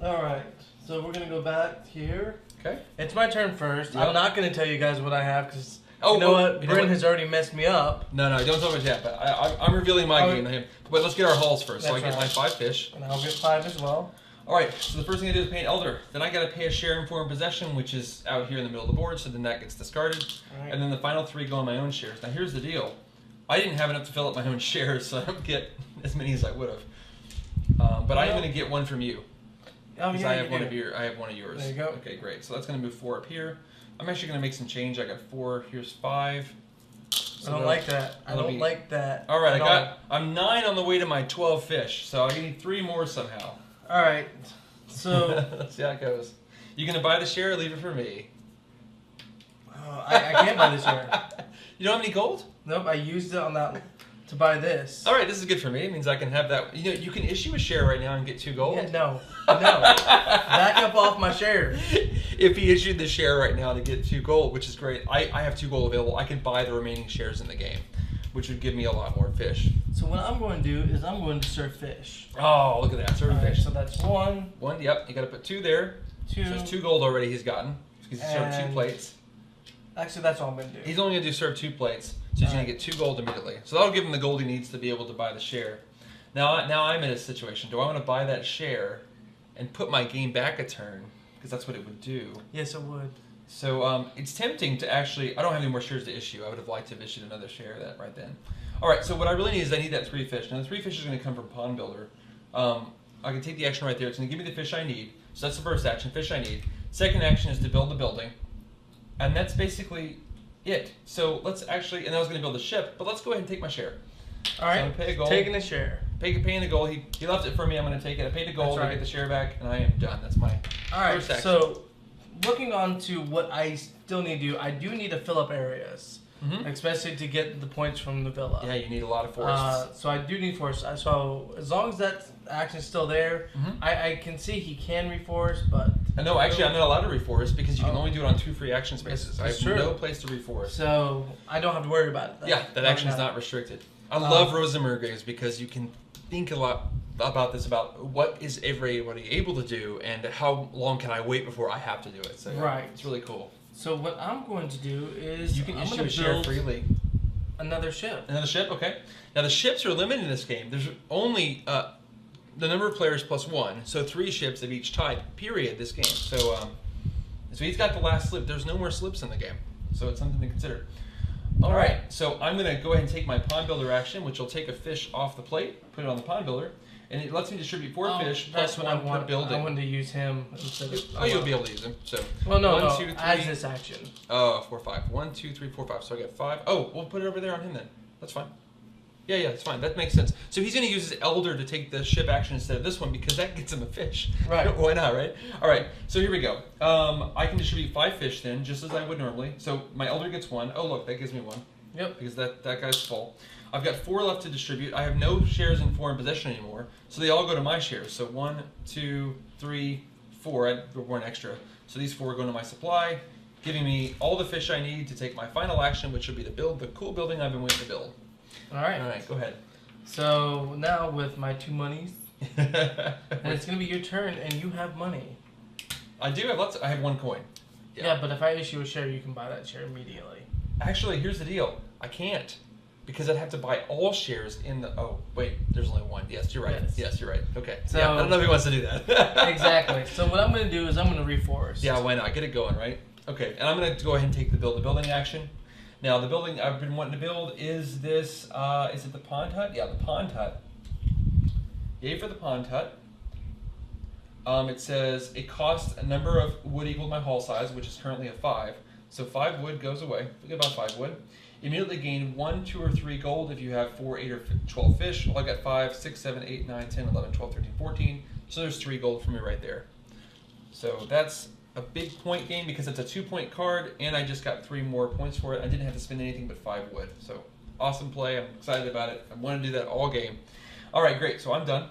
All right, so we're gonna go back here. Okay. It's my turn first. Yep. I'm not gonna tell you guys what I have because Oh, you know what? you know Bryn what? has already messed me up. No, don't tell me that. But I'm revealing my game to him. But let's get our hulls first. So I That's get my right. 5 fish. And I'll get 5 as well. All right, so the first thing I do is pay an elder. Then I got to pay a share in foreign possession, which is out here in the middle of the board, so then that gets discarded. Right. And then the final 3 go on my own shares. Now here's the deal. I didn't have enough to fill up my own shares, so I don't get as many as I would have. But I'm going to get 1 from you. Oh, Because yeah, I have one of yours. There you go. Okay, great. So that's going to move 4 up here. I'm actually going to make some change. I got 4. Here's 5. I don't like that. I don't like that. All right, I'm 9 on the way to my 12 fish, so I need 3 more somehow. All right. So let's see how it goes. You gonna buy the share or leave it for me? I can't buy this share. You don't have any gold? Nope, I used it on that to buy this. All right, this is good for me. It means I can have that. You know, you can issue a share right now and get 2 gold. Yeah, no. Back up off my shares. If he issued the share right now to get 2 gold, which is great, I have 2 gold available. I can buy the remaining shares in the game. which would give me a lot more fish. So what I'm going to do is I'm going to serve fish. Oh, look at that. Serving All right, fish. so that's one. One, yep. You got to put 2 there. 2. So there's 2 gold already he's gotten. He's served 2 plates. Actually, that's all I'm going to do. He's only going to serve 2 plates. So he's going to get 2 gold immediately. So that'll give him the gold he needs to be able to buy the share. Now I'm in a situation. Do I want to buy that share and put my game back a turn? Because that's what it would do. Yes, it would. So it's tempting to actually... I don't have any more shares to issue. I would have liked to have issued another share of that right then. All right, so what I really need is I need that 3 fish. Now the 3 fish is going to come from Pond Builder. I can take the action right there. It's going to give me the fish I need. So that's the first action, fish I need. Second action is to build the building. And that's basically it. So let's actually... And I was going to build a ship, but let's go ahead and take my share. All right, so I'm gonna pay a gold. taking a share. Paying the gold. He left it for me. I'm going to take it. I paid the gold. That's right. I get the share back, and I am done. That's my first action. So looking on to what I still need to do, I do need to fill up areas, especially to get the points from the villa. Yeah, you need a lot of forests. So I do need forests. So as long as that action's still there, I can see he can reforest, but... No, actually, I'm not allowed to reforest because you can only do it on 2 free action spaces. I have no place to reforest. So I don't have to worry about it. That action is not restricted. I love Rosenberg games because you can think a lot about this, about what is everybody able to do and how long can I wait before I have to do it. So it's really cool. So what I'm going to do is you can I'm issue a share freely. Another ship. Another ship, okay. Now the ships are limited in this game. There's only the number of players plus 1, so 3 ships of each type. Period. This game. So he's got the last slip. There's no more slips in the game, so it's something to consider. All right, so I'm going to go ahead and take my Pond Builder action, which will take a fish off the plate, put it on the Pond Builder, and it lets me distribute 4 fish plus 1 per building. I wanted to use him instead of... Oh, you'll be able to use him. So well, no, 1, 2, 3. as this action. Oh, 4, 5. 1, 2, 3, 4, 5. So I got 5. Oh, we'll put it over there on him then. That's fine. Yeah, that's fine. That makes sense. So he's going to use his Elder to take the ship action instead of this one because that gets him a fish. Right. Why not, right? All right, so here we go. I can distribute 5 fish then, just as I would normally. So my Elder gets 1. Oh, look, that gives me 1. Yep. Because that guy's full. I've got 4 left to distribute. I have no shares in foreign possession anymore, so they all go to my shares. So 1, 2, 3, 4. I have 1 extra. So these 4 go to my supply, giving me all the fish I need to take my final action, which will be to build the cool building I've been waiting to build. All right. All right, go ahead. So now with my 2 monies, and it's going to be your turn, and you have money. I do have lots. I have 1 coin. Yeah, but if I issue a share, you can buy that share immediately. Actually, here's the deal. I can't. Because I'd have to buy all shares in the... Oh, wait. There's only 1. Yes, you're right. Yes, you're right. Okay. So, yeah, I don't know if he wants to do that. Exactly. So what I'm going to do is I'm going to reforest. Yeah, why not? Get it going, right? Okay. And I'm going to go ahead and take the build the building action. Now, the building I've been wanting to build is this... is it the pond hut? Yeah, the pond hut. Yay for the pond hut. It says it costs a number of wood equal to my hull size, which is currently a 5. So 5 wood goes away. We get about 5 wood. Immediately gain 1, 2, or 3 gold if you have 4, 8, or 12 fish. Well, I got 5, 6, 7, 8, 9, 10, 11, 12, 13, 14. So there's 3 gold for me right there. So that's a big point game because it's a 2-point card, and I just got 3 more points for it. I didn't have to spend anything but 5 wood. So awesome play. I'm excited about it. I want to do that all game. All right, great. So I'm done.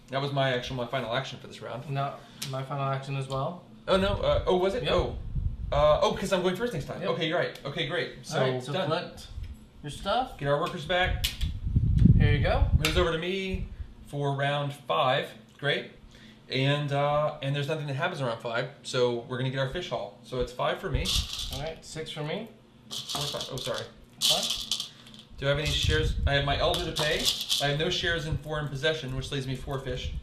That was my final action for this round. No, my final action as well. Oh no. Oh, was it? Yep. Because I'm going first next time. Yep. Okay, you're right. Okay, great. So, all right, so done. collect your stuff. Get our workers back. Here you go. Moves over to me for round 5. Great. And there's nothing that happens around 5, so we're gonna get our fish haul. So it's 5 for me. All right, 6 for me. 4, 5. Oh, sorry. 5. Do I have any shares? I have my elder to pay. I have no shares in foreign possession, which leaves me 4 fish.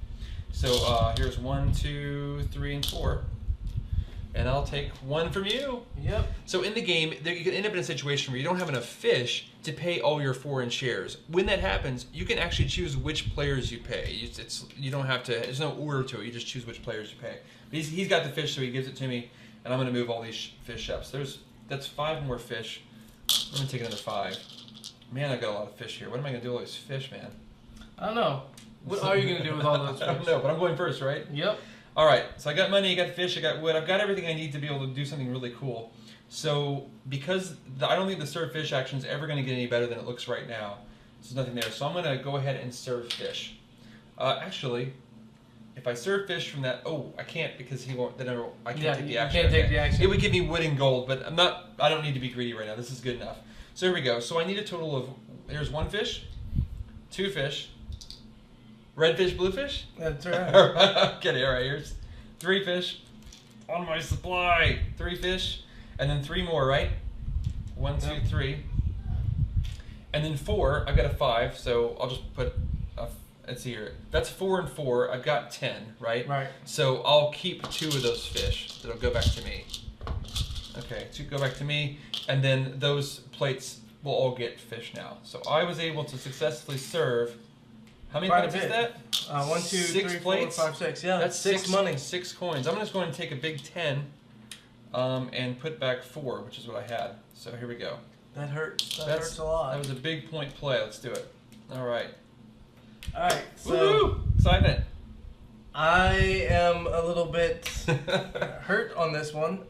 So here's 1, 2, 3, and 4. And I'll take 1 from you. Yep. So in the game, you can end up in a situation where you don't have enough fish to pay all your foreign shares. When that happens, you can actually choose which players you pay. You don't have to. There's no order to it. You just choose which players you pay. But he's got the fish, so he gives it to me, and I'm going to move all these fish up. So that's 5 more fish. I'm going to take another 5. Man, I got a lot of fish here. What am I going to do with all these fish, man? I don't know. What are you going to do with all those fish? I don't know, but I'm going first, right? Yep. All right, so I got money, I got fish, I got wood. I've got everything I need to be able to do something really cool. So because I don't think the serve fish action is ever going to get any better than it looks right now. There's nothing there. So I'm going to go ahead and serve fish. Actually, if I serve fish from that, I can't because he won't. I can't take the action. You can't take the action. It would give me wood and gold, but I don't need to be greedy right now. This is good enough. So here we go. So I need a total of Here's 1 fish, 2 fish, red fish, blue fish. That's right. Okay, all right. Here's 3 fish on my supply. 3 fish, and then 3 more, right? 1, 2, 3, and then 4. I've got a 5, so I'll just put. Let's see here. That's 4 and 4. I've got 10, right? Right. So I'll keep 2 of those fish. That'll go back to me. Okay, 2 go back to me, and then those plates will all get fish now. So I was able to successfully serve. How many plates is that? 1, 2, 6 3, plates? 4, 5, 6. Yeah, That's 6 money. 6 coins. I'm just going to take a big 10 and put back 4, which is what I had. So here we go. That hurts. That hurts a lot. That was a big point play. Let's do it. All right. All right. So Woo-hoo! Excitement. I am a little bit hurt on this one.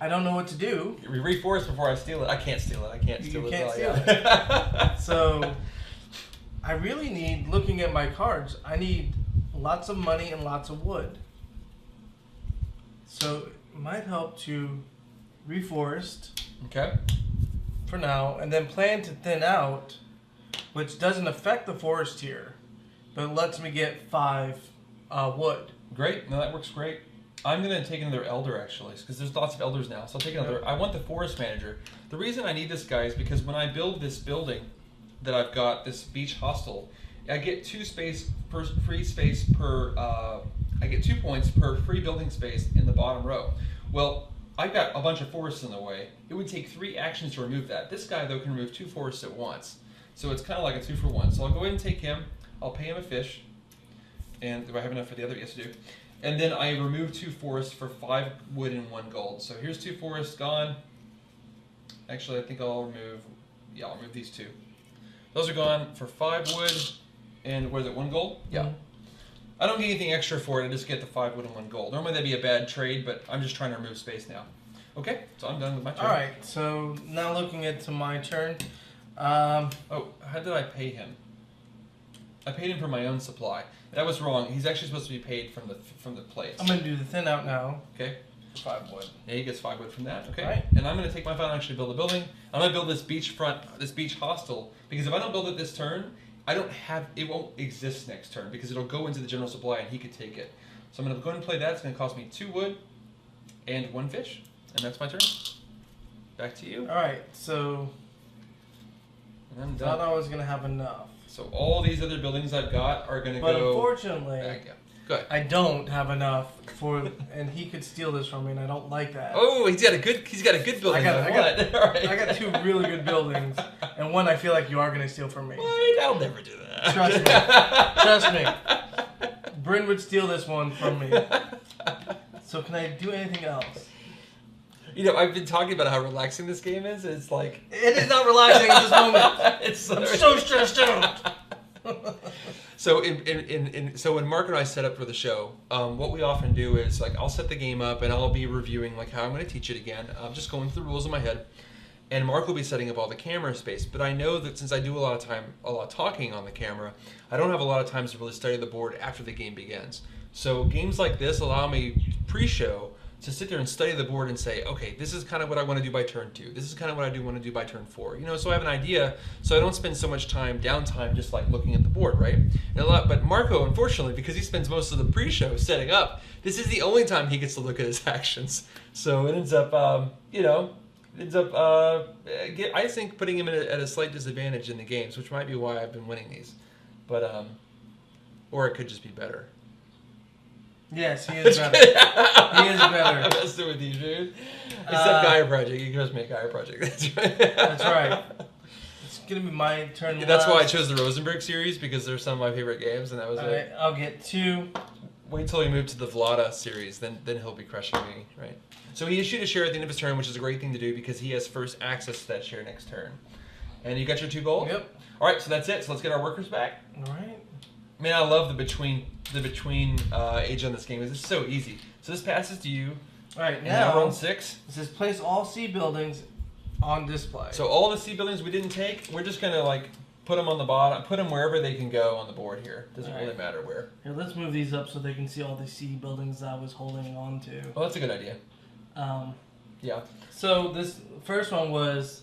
I don't know what to do. We reforce before I steal it. I can't steal it. I can't steal it. You can't steal it. So I really need, looking at my cards, I need lots of money and lots of wood. So it might help to reforest Okay. for now, and then plan to thin out, which doesn't affect the forest here, but lets me get 5 wood. Great. No, that works great. I'm going to take another elder, actually, because there's lots of elders now. So I'll take another. I want the forest manager. The reason I need this guy is because when I build this building that I've got, this beach hostel, I get 2 space per free space per. I get 2 points per free building space in the bottom row. Well, I've got a bunch of forests in the way. It would take 3 actions to remove that. This guy, though, can remove 2 forests at once. So it's kind of like a 2 for 1. So I'll go ahead and take him. I'll pay him a fish. And do I have enough for the other? Yes, I do. And then I remove 2 forests for 5 wood and 1 gold. So here's 2 forests gone. Actually, I think I'll remove. Yeah, I'll remove these 2. Those are gone for 5 wood and what is it? 1 gold? Yeah. Mhm. I don't get anything extra for it. I just get the 5 wood and 1 gold. Normally that'd be a bad trade, but I'm just trying to remove space now. Okay, so I'm done with my turn. All right. So now looking into my turn. Oh, how did I pay him? I paid him for my own supply. That was wrong. He's actually supposed to be paid from the plates. I'm gonna do the thin out now. Okay. For 5 wood. Yeah, he gets 5 wood from that. Okay. Right. And I'm going to take my final and actually build a building. I'm going to build this beach hostel, because if I don't build it this turn, it won't exist next turn because it'll go into the general supply and he could take it. So I'm going to go ahead and play that. It's going to cost me 2 wood and 1 fish, and that's my turn. Back to you. All right. So And I'm thought done. I was gonna have enough, So all these other buildings I've got are going to but go. unfortunately, Back. Yeah. Go ahead. I don't have enough for, and he could steal this from me, and I don't like that. Oh, he's got a good building. I got All right. I got 2 really good buildings, and one I feel like you are gonna steal from me. What? I'll never do that. Trust me. Bryn would steal this one from me. So can I do anything else? You know, I've been talking about how relaxing this game is. It's like It is not relaxing at this moment. I'm so stressed out. So so when Mark and I set up for the show, what we often do is like I'll set the game up and I'll be reviewing like how I'm going to teach it again. I'm just going through the rules in my head, and Mark will be setting up all the camera space. But I know that since I do a lot of talking on the camera, I don't have a lot of times to really study the board after the game begins. So games like this allow me pre-show to sit there and study the board and say, okay, this is kind of what I want to do by turn 2. This is kind of what I do want to do by turn 4. You know, so I have an idea, so I don't spend so much downtime just like looking at the board, right? But Marco, unfortunately, because he spends most of the pre-show setting up, this is the only time he gets to look at his actions. So it ends up, I think putting him at a slight disadvantage in the games, which might be why I've been winning these. But, or it could just be better. Yes, he is better. He is better. I'm messing with you, dude. Except Gaia Project. You can just make Gaia Project. That's right. That's right. It's going to be my turn. That's why I chose the Rosenberg series, because they're some of my favorite games, and that was it. I'll get 2. Wait till he moves to the Vlada series, then he'll be crushing me, right? So he issued a share at the end of his turn, which is a great thing to do because he has first access to that share next turn. And you got your 2 gold? Yep. All right, so that's it. So let's get our workers back. All right. Man, I love the between age on this game. It's so easy. So this passes to you. All right, Now we're now on 6. it says place all C buildings on display. So all the C buildings we didn't take, we're just gonna like put them on the bottom, put them wherever they can go on the board here. Doesn't really matter where. Here, let's move these up so they can see all the C buildings I was holding on to. Well, that's a good idea. Yeah. So this first one was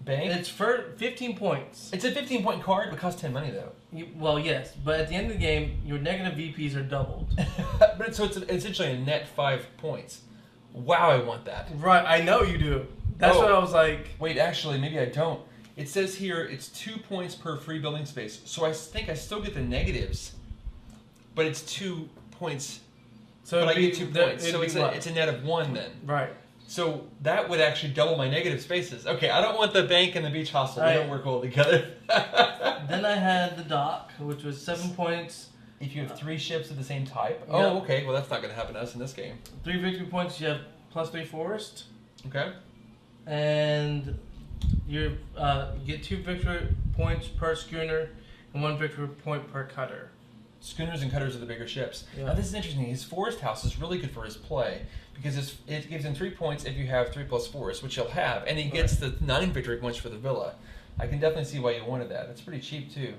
bank? It's for 15 points. It's a 15-point card, but it costs 10 money though. Well, yes, but at the end of the game, your negative VPs are doubled. But so it's essentially a net 5 points. Wow, I want that. Right, I know you do. That's what I was like. Wait, actually, maybe I don't. It says here it's 2 points per free building space. So I think I still get the negatives, but it's 2 points. So but I get 2 points. So what? it's a net of 1 then. Right. So that would actually double my negative spaces. Okay, I don't want the bank and the beach hostel. They don't work well together. Then I had the dock, which was 7 points. If you have 3 ships of the same type. Yep. Oh, okay. Well, that's not going to happen to us in this game. 3 victory points. You have +3 forest. Okay. And you get 2 victory points per schooner and 1 victory point per cutter. Schooners and cutters are the bigger ships. Yeah. Now this is interesting. His forest house is really good for his play because it gives him 3 points if you have 3 plus forest, which he'll have, and he gets the 9 victory points for the villa. I can definitely see why you wanted that. It's pretty cheap too.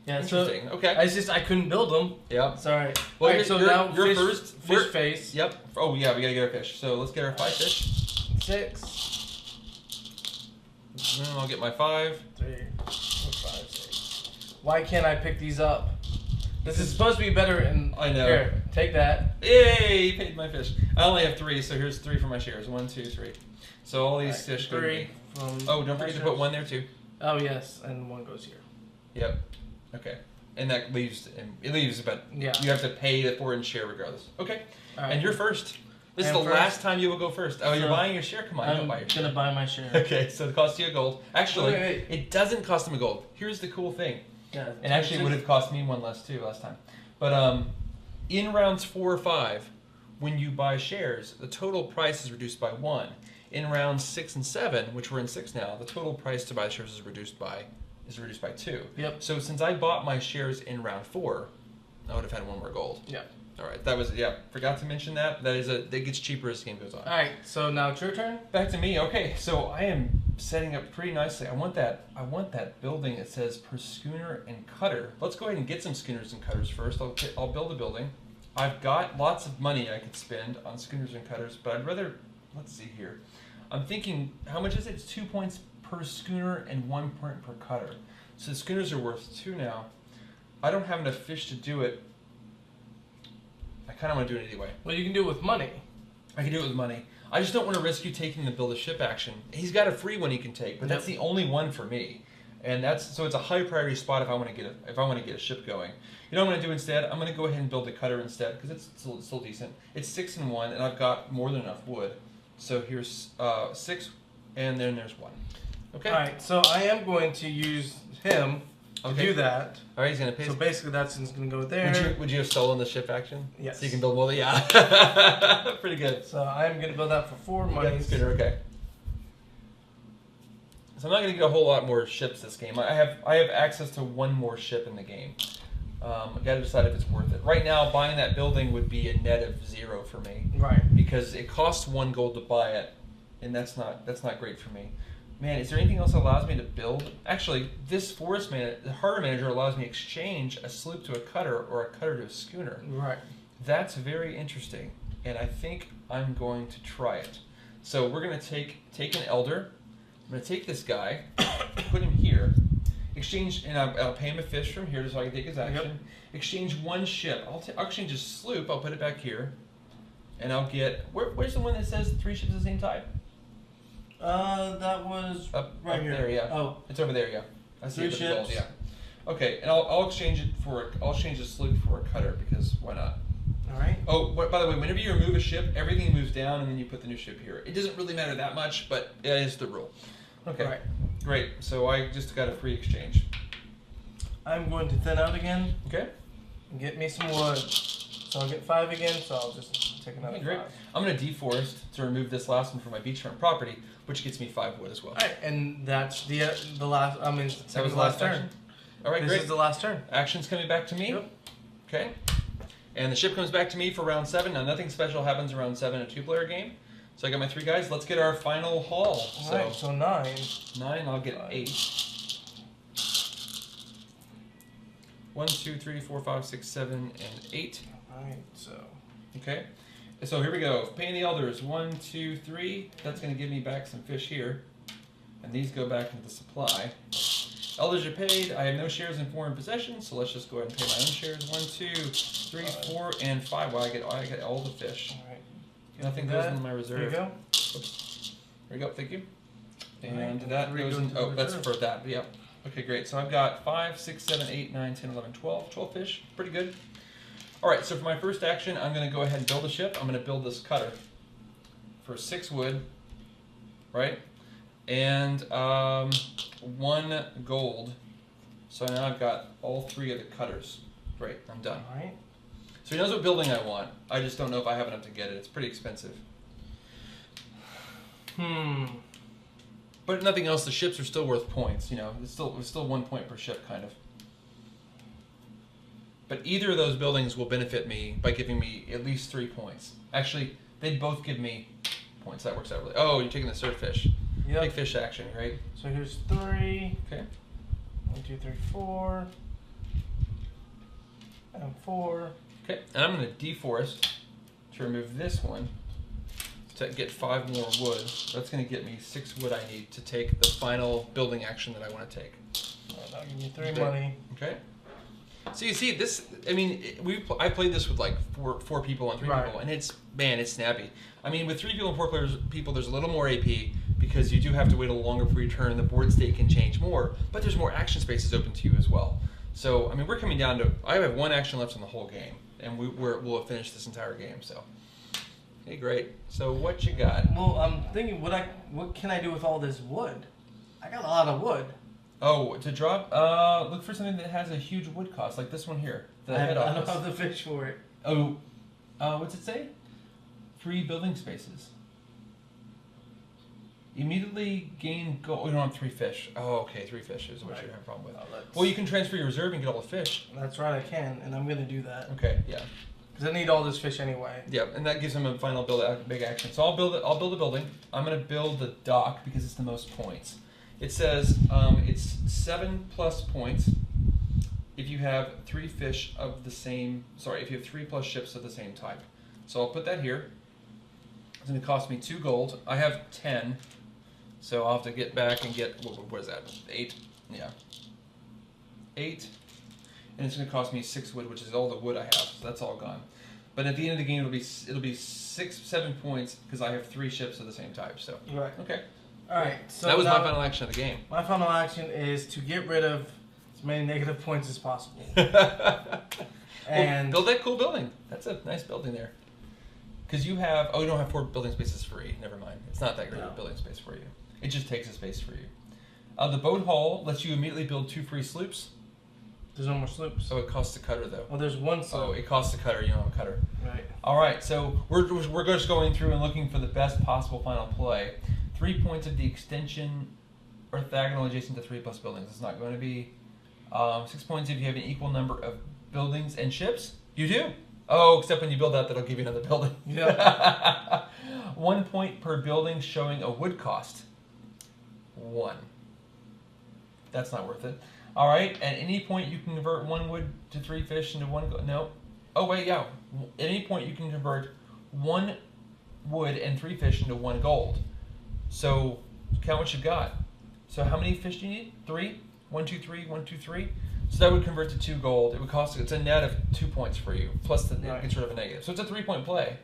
Yeah, Interesting. So okay. I couldn't build them. Yep. Sorry. Well, Alright, so now you're fish, first. fish face. Yep. Oh yeah, we gotta get our fish. So let's get our 5 fish. 6. And I'll get my 5. 3, 4, 5, 6. Why can't I pick these up? This is supposed to be better in... I know. Here, take that. Yay! Paid my fish. I only have 3, so here's 3 for my shares. 1, 2, 3. So all these fish go to 3 me. from... Oh, don't forget to put 1 there too. Oh, yes, and 1 goes here. Yep. Okay. And that leaves, but Yeah. you have to pay for it and share regardless. Okay. All right. And you're first. This is I'm the first. last time you will go first. Oh, you're So, buying your share? Come on, you don't I'm buy your share. going to buy my share. Okay, so it costs you a gold. Actually, Wait. it doesn't cost him a gold. Here's the cool thing. Yeah, And actually, it would have cost me 1 less too last time. But in rounds 4 or 5, when you buy shares, the total price is reduced by 1. In rounds 6 and 7, which we're in 6 now, the total price to buy shares is reduced by 2. Yep. So since I bought my shares in round 4, I would have had 1 more gold. Yeah. All right, that was forgot to mention that. That gets cheaper as the game goes on. All right, so now it's your turn. Back to me. Okay, so I am setting up pretty nicely. I want that building that says per schooner and cutter. Let's go ahead and get some schooners and cutters first. I'll build a building. I've got lots of money I could spend on schooners and cutters, but I'd rather, let's see here. I'm thinking, how much is it? It's 2 points per schooner and 1 point per cutter. So the schooners are worth 2 now. I don't have enough fish to do it. I kind of want to do it anyway. Well, you can do it with money. I can do it with money. I just don't want to risk you taking the build a ship action. He's got a free one he can take, but that's the only one for me. And so it's a high priority spot if I want to get a ship going. You know what I'm going to do instead? I'm going to go ahead and build a cutter instead because it's still decent. It's 6 and 1, and I've got more than enough wood. So here's 6, and then there's 1. Okay. All right, so I am going to use him to do that. All right, he's going to pay. So basically, that's going to go there. Would you have stolen the ship action? Yes. So you can build more. Yeah. Pretty good. So I am going to build that for 4 money. Okay. So I'm not going to get a whole lot more ships this game. I have access to 1 more ship in the game. I got to decide if it's worth it. Right now, buying that building would be a net of 0 for me. Right. Because it costs 1 gold to buy it, and that's not great for me. Man, is there anything else that allows me to build? Actually, this the harbor manager allows me to exchange a sloop to a cutter or a cutter to a schooner. Right. That's very interesting, and I think I'm going to try it. So we're going to take an elder. I'm going to take this guy, put him here, exchange, and I'll pay him a fish from here so I can take his action. Yep. Exchange 1 ship. I'll exchange a sloop. I'll put it back here, and I'll get where's the one that says 3 ships of the same type? That was right here. There, yeah. Oh, it's over there, yeah. I see 3 ships. Yeah. Okay, and I'll exchange it I'll exchange the sloop for a cutter because why not? All right. Oh, by the way, whenever you remove a ship, everything moves down, and then you put the new ship here. It doesn't really matter that much, but it is the rule. Okay. Right. Great. So I just got a free exchange. I'm going to thin out again. Okay. And get me some wood. So I'll get 5 again. So I'll just take another 5. I'm going to deforest to remove this last one from my beachfront property, which gets me 5 wood as well. All right, and that's the last. I mean, that was the last turn. Action. All right, this great. is the last turn. Action's coming back to me. Yep. Okay. And the ship comes back to me for round 7. Now nothing special happens in round 7 in a 2-player game. So I got my 3 guys. Let's get our final haul. All right, so 9. 9. I'll get 8. 1, 2, 3, 4, 5, 6, 7, and 8. All right, so. Okay. So here we go. Paying the elders. 1, 2, 3. That's going to give me back some fish here. And these go back into the supply. Elders are paid. I have no shares in foreign possession, so let's just go ahead and pay my own shares. 1, 2, 3, 4, and 5. Wow, I get all the fish. All right. Nothing goes into my reserve. There you go. Oops. There you go. Thank you. And Right. that goes in. Oh, that's reserve. for that. Yep. Okay, great. So I've got 5, 6, 7, 8, 9, 10, 11, 12. 12 fish. Pretty good. All right, so for my first action, I'm going to go ahead and build a ship. I'm going to build this cutter for 6 wood, right? And 1 gold. So now I've got all 3 of the cutters. Great, I'm done. All right. So he knows what building I want. I just don't know if I have enough to get it. It's pretty expensive. But if nothing else, the ships are still worth points. You know, it's still 1 point per ship, kind of. But either of those buildings will benefit me by giving me at least 3 points. Actually, they'd both give me points. That works out really. Oh, you're taking the third fish. Yep. Big fish action, right? So here's 3. Okay. 1, 2, 3, 4. And 4. Okay, and I'm going to deforest to remove this one to get 5 more wood. That's going to get me 6 wood I need to take the final building action that I want to take. Alright, I'll give you 3 Okay. money. Okay. So you see this. I mean, I played this with like four people and 3 Right. people, and it's snappy. I mean, with 3 people and 4 people, there's a little more AP because you do have to wait a little longer for your turn. The board state can change more, but there's more action spaces open to you as well. So I mean, we're coming down to. I have 1 action left in the whole game, and we'll have finished this entire game. So, hey, great. So what you got? Well, I'm thinking, what can I do with all this wood? I got a lot of wood. Oh, to drop. Look for something that has a huge wood cost, like this one here. The head I don't office. have the fish for it. Oh, what's it say? 3 building spaces. Immediately gain gold. Oh, you don't have 3 fish. Oh, okay, 3 fish is what Right. you have a problem with. Oh, Well, you can transfer your reserve and get all the fish. That's right, I can, and I'm gonna do that Okay, yeah, because I need all this fish anyway. yeah, and that gives him a final big action. So I'll build a building. I'm gonna build the dock because it's the most points. It says it's 7+ points if you have 3 fish of the same. Sorry, if you have 3+ ships of the same type. So I'll put that here. It's going to cost me 2 gold. I have 10, so I'll have to get back and get what is that? 8, yeah, 8, and it's going to cost me 6 wood, which is all the wood I have. So that's all gone. But at the end of the game, it'll be 7 points because I have 3 ships of the same type. So Right. okay. All right. So That was now my final action of the game. My final action is to get rid of as many negative points as possible. And well, build that cool building. That's a nice building there. Because you have, you don't have 4 building spaces free. Never mind. It's not that great of a building space for you. It just takes a space for you. The boat hull lets you immediately build 2 free sloops. there's no more sloops. Oh, it costs a cutter though. Oh, there's 1 sloop. Oh, it costs a cutter. You don't have a cutter. Right. All right, so we're just going through and looking for the best possible final play. 3 points of the extension orthogonal adjacent to 3+ buildings. It's not going to be 6 points if you have an equal number of buildings and ships. You do. Oh, except when you build that, that'll give you another building. Yeah. 1 point per building showing a wood cost. 1. That's not worth it. All right, at any point you can convert 1 wood to 3 fish into 1 gold. No. Oh, wait, yeah. At any point you can convert 1 wood and 3 fish into 1 gold. So count what you've got. So how many fish do you need? 3? 1, 2, 3, 1, 2, 3. So that would convert to 2 gold. It would cost. It's a net of 2 points for you, plus it gets rid of a negative. So it's a 3-point play.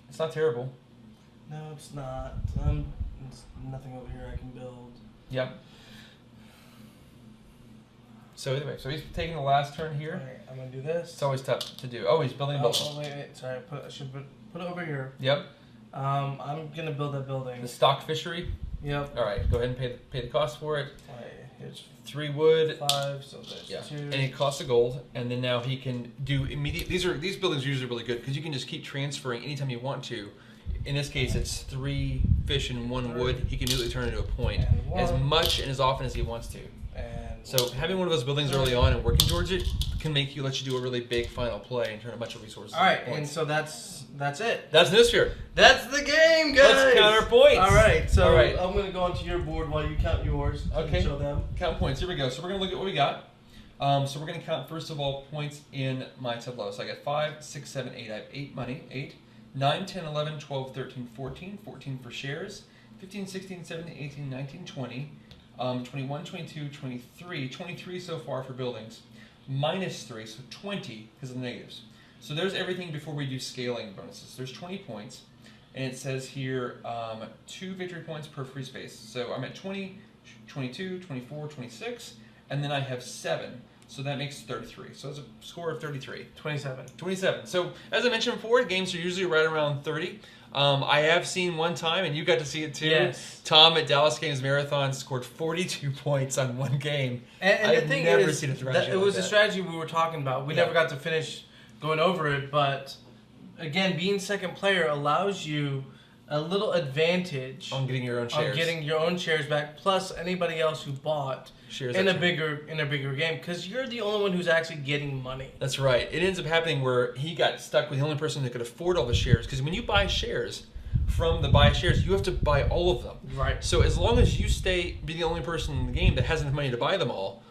It's not terrible. No, it's not. There's nothing over here I can build. Yep. So anyway, so he's taking the last turn here. Alright, I'm gonna do this. It's always tough to do. Oh, he's building a building. Oh, wait. Sorry, I should put it over here. Yep. I'm gonna build that building. The stock fishery. Yep. All right, go ahead and pay the cost for it. Alright, here's 3 wood. 5, so there's 2. And it costs a gold, and then now he can do immediate. These buildings are usually really good because you can just keep transferring anytime you want to. In this case, it's 3 fish and 1 wood. He can immediately turn it into a point as much and as often as he wants to. And So having one of those buildings early on and working towards it can let you do a really big final play and turn a bunch of resources. all right, into and points. so that's it. That's Nusfjord. That's the game, guys. Let's count our points. All right, so All right. I'm gonna go onto your board while you count yours. Okay. And show them. Count points. Here we go. So we're gonna look at what we got. So we're gonna count first of all points in my tableau. So I got 5, 6, 7, 8. I have 8 money. 8, 9, 10, 11, 12, 13, 14. 14 for shares. 15, 16, 17, 18, 19, 20, 21, 22, 23, 23 so far for buildings, -3, so 20 because of the negatives. So there's everything before we do scaling bonuses. There's 20 points, and it says here 2 victory points per free space. So I'm at 20, 22, 24, 26, and then I have 7. So that makes 33. So it's a score of 33. 27. 27. So as I mentioned before, games are usually right around 30. I have seen one time, and you got to see it too. Yes. Tom at Dallas Games Marathon scored 42 points on one game. And the thing is, seen a strategy it was like a strategy we were talking about. We never got to finish going over it, but again, being second player allows you a little advantage on getting your own shares. On getting your own shares back, plus anybody else who bought shares in a bigger game, because you're the only one who's actually getting money. That's right. It ends up happening where he got stuck with the only person that could afford all the shares, because when you buy shares from the buy shares, you have to buy all of them. Right. So as long as you be the only person in the game that has enough money to buy them all,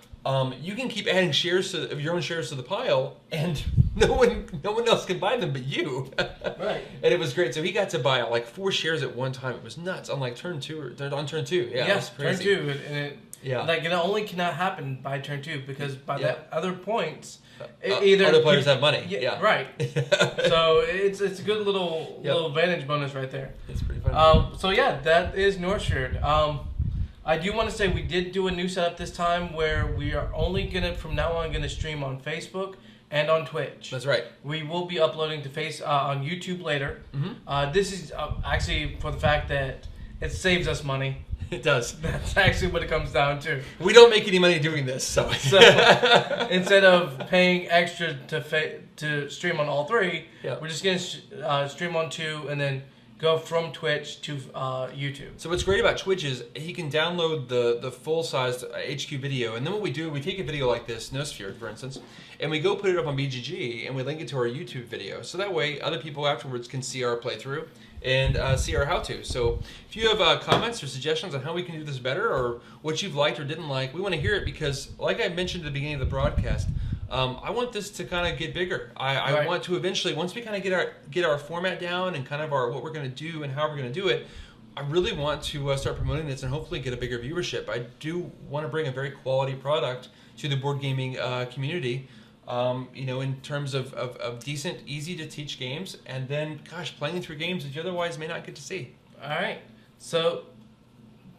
you can keep adding shares of your own shares to the pile, and no one else can buy them but you. Right. And it was great. So he got to buy like 4 shares at one time. It was nuts. On like turn 2 or on turn 2. Yeah, it was crazy. Turn 2, and it only cannot happen by turn 2 because by that other points, either other players have money. Yeah. Right. So it's a good little advantage bonus right there. It's pretty fun. So yeah, that is Nusfjord. I do want to say we did do a new setup this time where we are only from now on gonna stream on Facebook and on Twitch. That's right. We will be uploading to on YouTube later. Mm-hmm. This is actually for the fact that it saves us money. It does. That's actually what it comes down to. We don't make any money doing this, so instead of paying extra to stream on all 3, we're just gonna stream on 2 and then go from Twitch to YouTube. So what's great about Twitch is he can download the full-sized HQ video, and then what we do, we take a video like this, Nusfjord, for instance, and we go put it up on BGG, and we link it to our YouTube video. So that way, other people afterwards can see our playthrough and see our how-to. So if you have comments or suggestions on how we can do this better, or what you've liked or didn't like, we want to hear it because, like I mentioned at the beginning of the broadcast, I want this to kind of get bigger. I want to eventually, once we kind of get our format down and kind of what we're going to do and how we're going to do it, I really want to start promoting this and hopefully get a bigger viewership. I do want to bring a very quality product to the board gaming community, in terms of decent, easy to teach games, and then, playing through games that you otherwise may not get to see. All right. So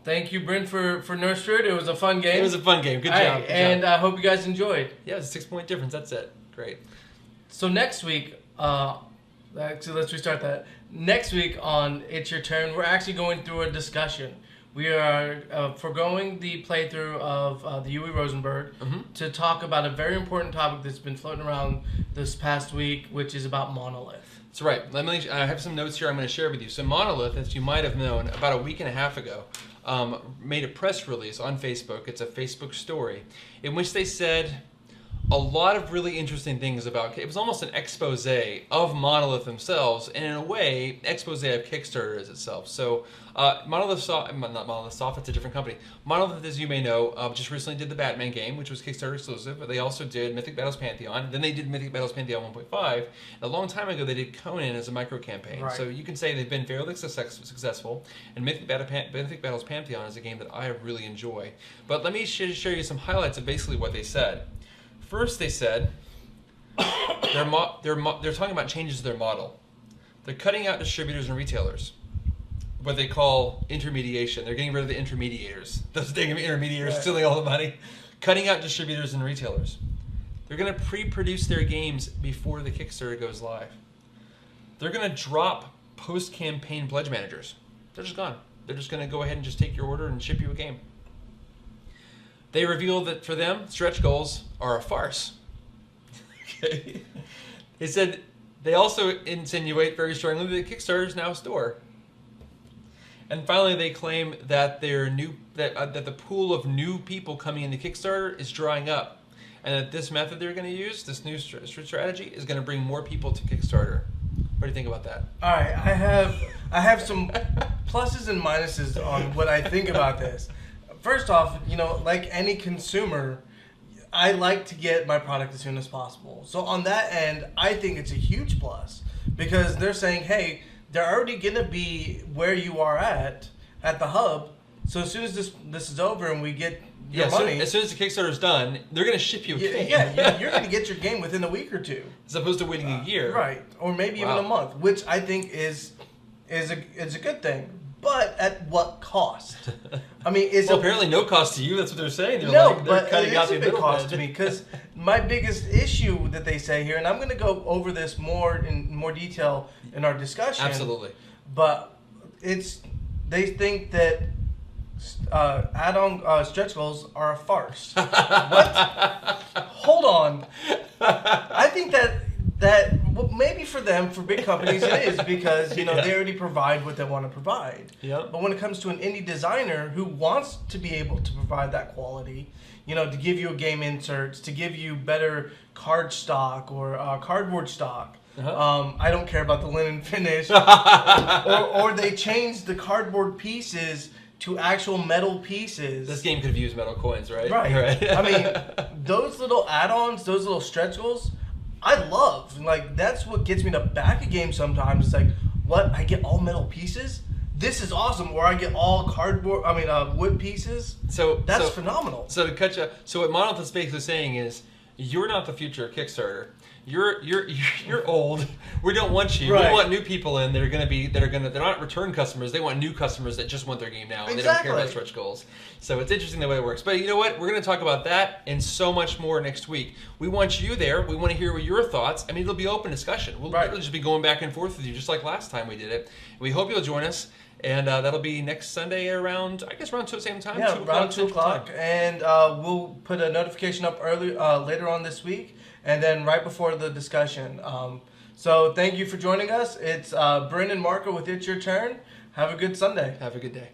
thank you, Brent, for Nusfjord. It was a fun game. It was a fun game. Good job. And I hope you guys enjoyed. Yeah, it's a 6-point difference. That's it. Great. So next week, actually, let's restart that. Next week on It's Your Turn, we're actually going through a discussion. We are foregoing the playthrough of the Uwe Rosenberg to talk about a very important topic that's been floating around this past week, which is about Monolith. That's right. I have some notes here I'm going to share with you. So Monolith, as you might have known, about a week and a half ago, made a press release on Facebook. It's a Facebook story in which they said a lot of really interesting things about. It was almost an expose of Monolith themselves, and in a way, expose of Kickstarter as itself. So not Monolith Soft, it's a different company. Monolith, as you may know, just recently did the Batman game, which was Kickstarter exclusive, but they also did Mythic Battles Pantheon. Then they did Mythic Battles Pantheon 1.5. A long time ago, they did Conan as a micro-campaign. Right. So you can say they've been fairly successful, and Mythic Battles Pantheon is a game that I really enjoy. But let me show you some highlights of basically what they said. First, they said they're talking about changes to their model. They're cutting out distributors and retailers, what they call intermediation. They're getting rid of the intermediators. Those dang intermediators stealing all the money. Cutting out distributors and retailers. They're going to pre-produce their games before the Kickstarter goes live. They're going to drop post-campaign pledge managers. They're just gone. They're just going to go ahead and just take your order and ship you a game. They revealed that for them, stretch goals are a farce. Okay. They said they also insinuate very strongly that Kickstarter is now a store. And finally, they claim that that the pool of new people coming into Kickstarter is drying up, and that this method they're going to use, this new strategy, is going to bring more people to Kickstarter. What do you think about that? All right, I have some pluses and minuses on what I think about this. First off, like any consumer, I like to get my product as soon as possible. So on that end, I think it's a huge plus because they're saying, hey, they're already going to be where you are at. at the hub. So as soon as this is over and we get your money, as soon as the Kickstarter's done, they're going to ship you a game. Yeah, you're going to get your game within a week or two, as opposed to waiting a year, right? Or maybe even a month, which I think is a good thing. But at what cost? I mean, apparently no cost to you. That's what they're saying. But it is a big cost to me because my biggest issue that they say here, and I'm going to go over this in more detail in our discussion. Absolutely. But they think that add-on stretch goals are a farce. What? Hold on. I think that well, maybe for them, for big companies, it is because they already provide what they want to provide. Yep. But when it comes to an indie designer who wants to be able to provide that quality, to give you a game inserts, to give you better card stock or cardboard stock. Uh-huh. I don't care about the linen finish, or they changed the cardboard pieces to actual metal pieces. This game could have used metal coins, right? Right. I mean, those little add-ons, those little stretch goals, I love. Like, that's what gets me to back a game sometimes. It's like, what? I get all metal pieces? This is awesome. Or I get all wood pieces. That's phenomenal. So to cut you, so what Monolith is basically saying is, you're not the future of Kickstarter. You're old. We don't want you. Right. We want new people in. They're not return customers. They want new customers that just want their game now and they don't care about stretch goals. So it's interesting the way it works. But you know what? We're going to talk about that and so much more next week. We want you there. We want to hear your thoughts. I mean, it'll be open discussion. We'll just be going back and forth with you just like last time we did it. We hope you'll join us. And that'll be next Sunday around the same time. Yeah, around 2 o'clock. And we'll put a notification up later on this week. And then right before the discussion. So thank you for joining us. It's Bryn and Marco with It's Your Turn. Have a good Sunday. Have a good day.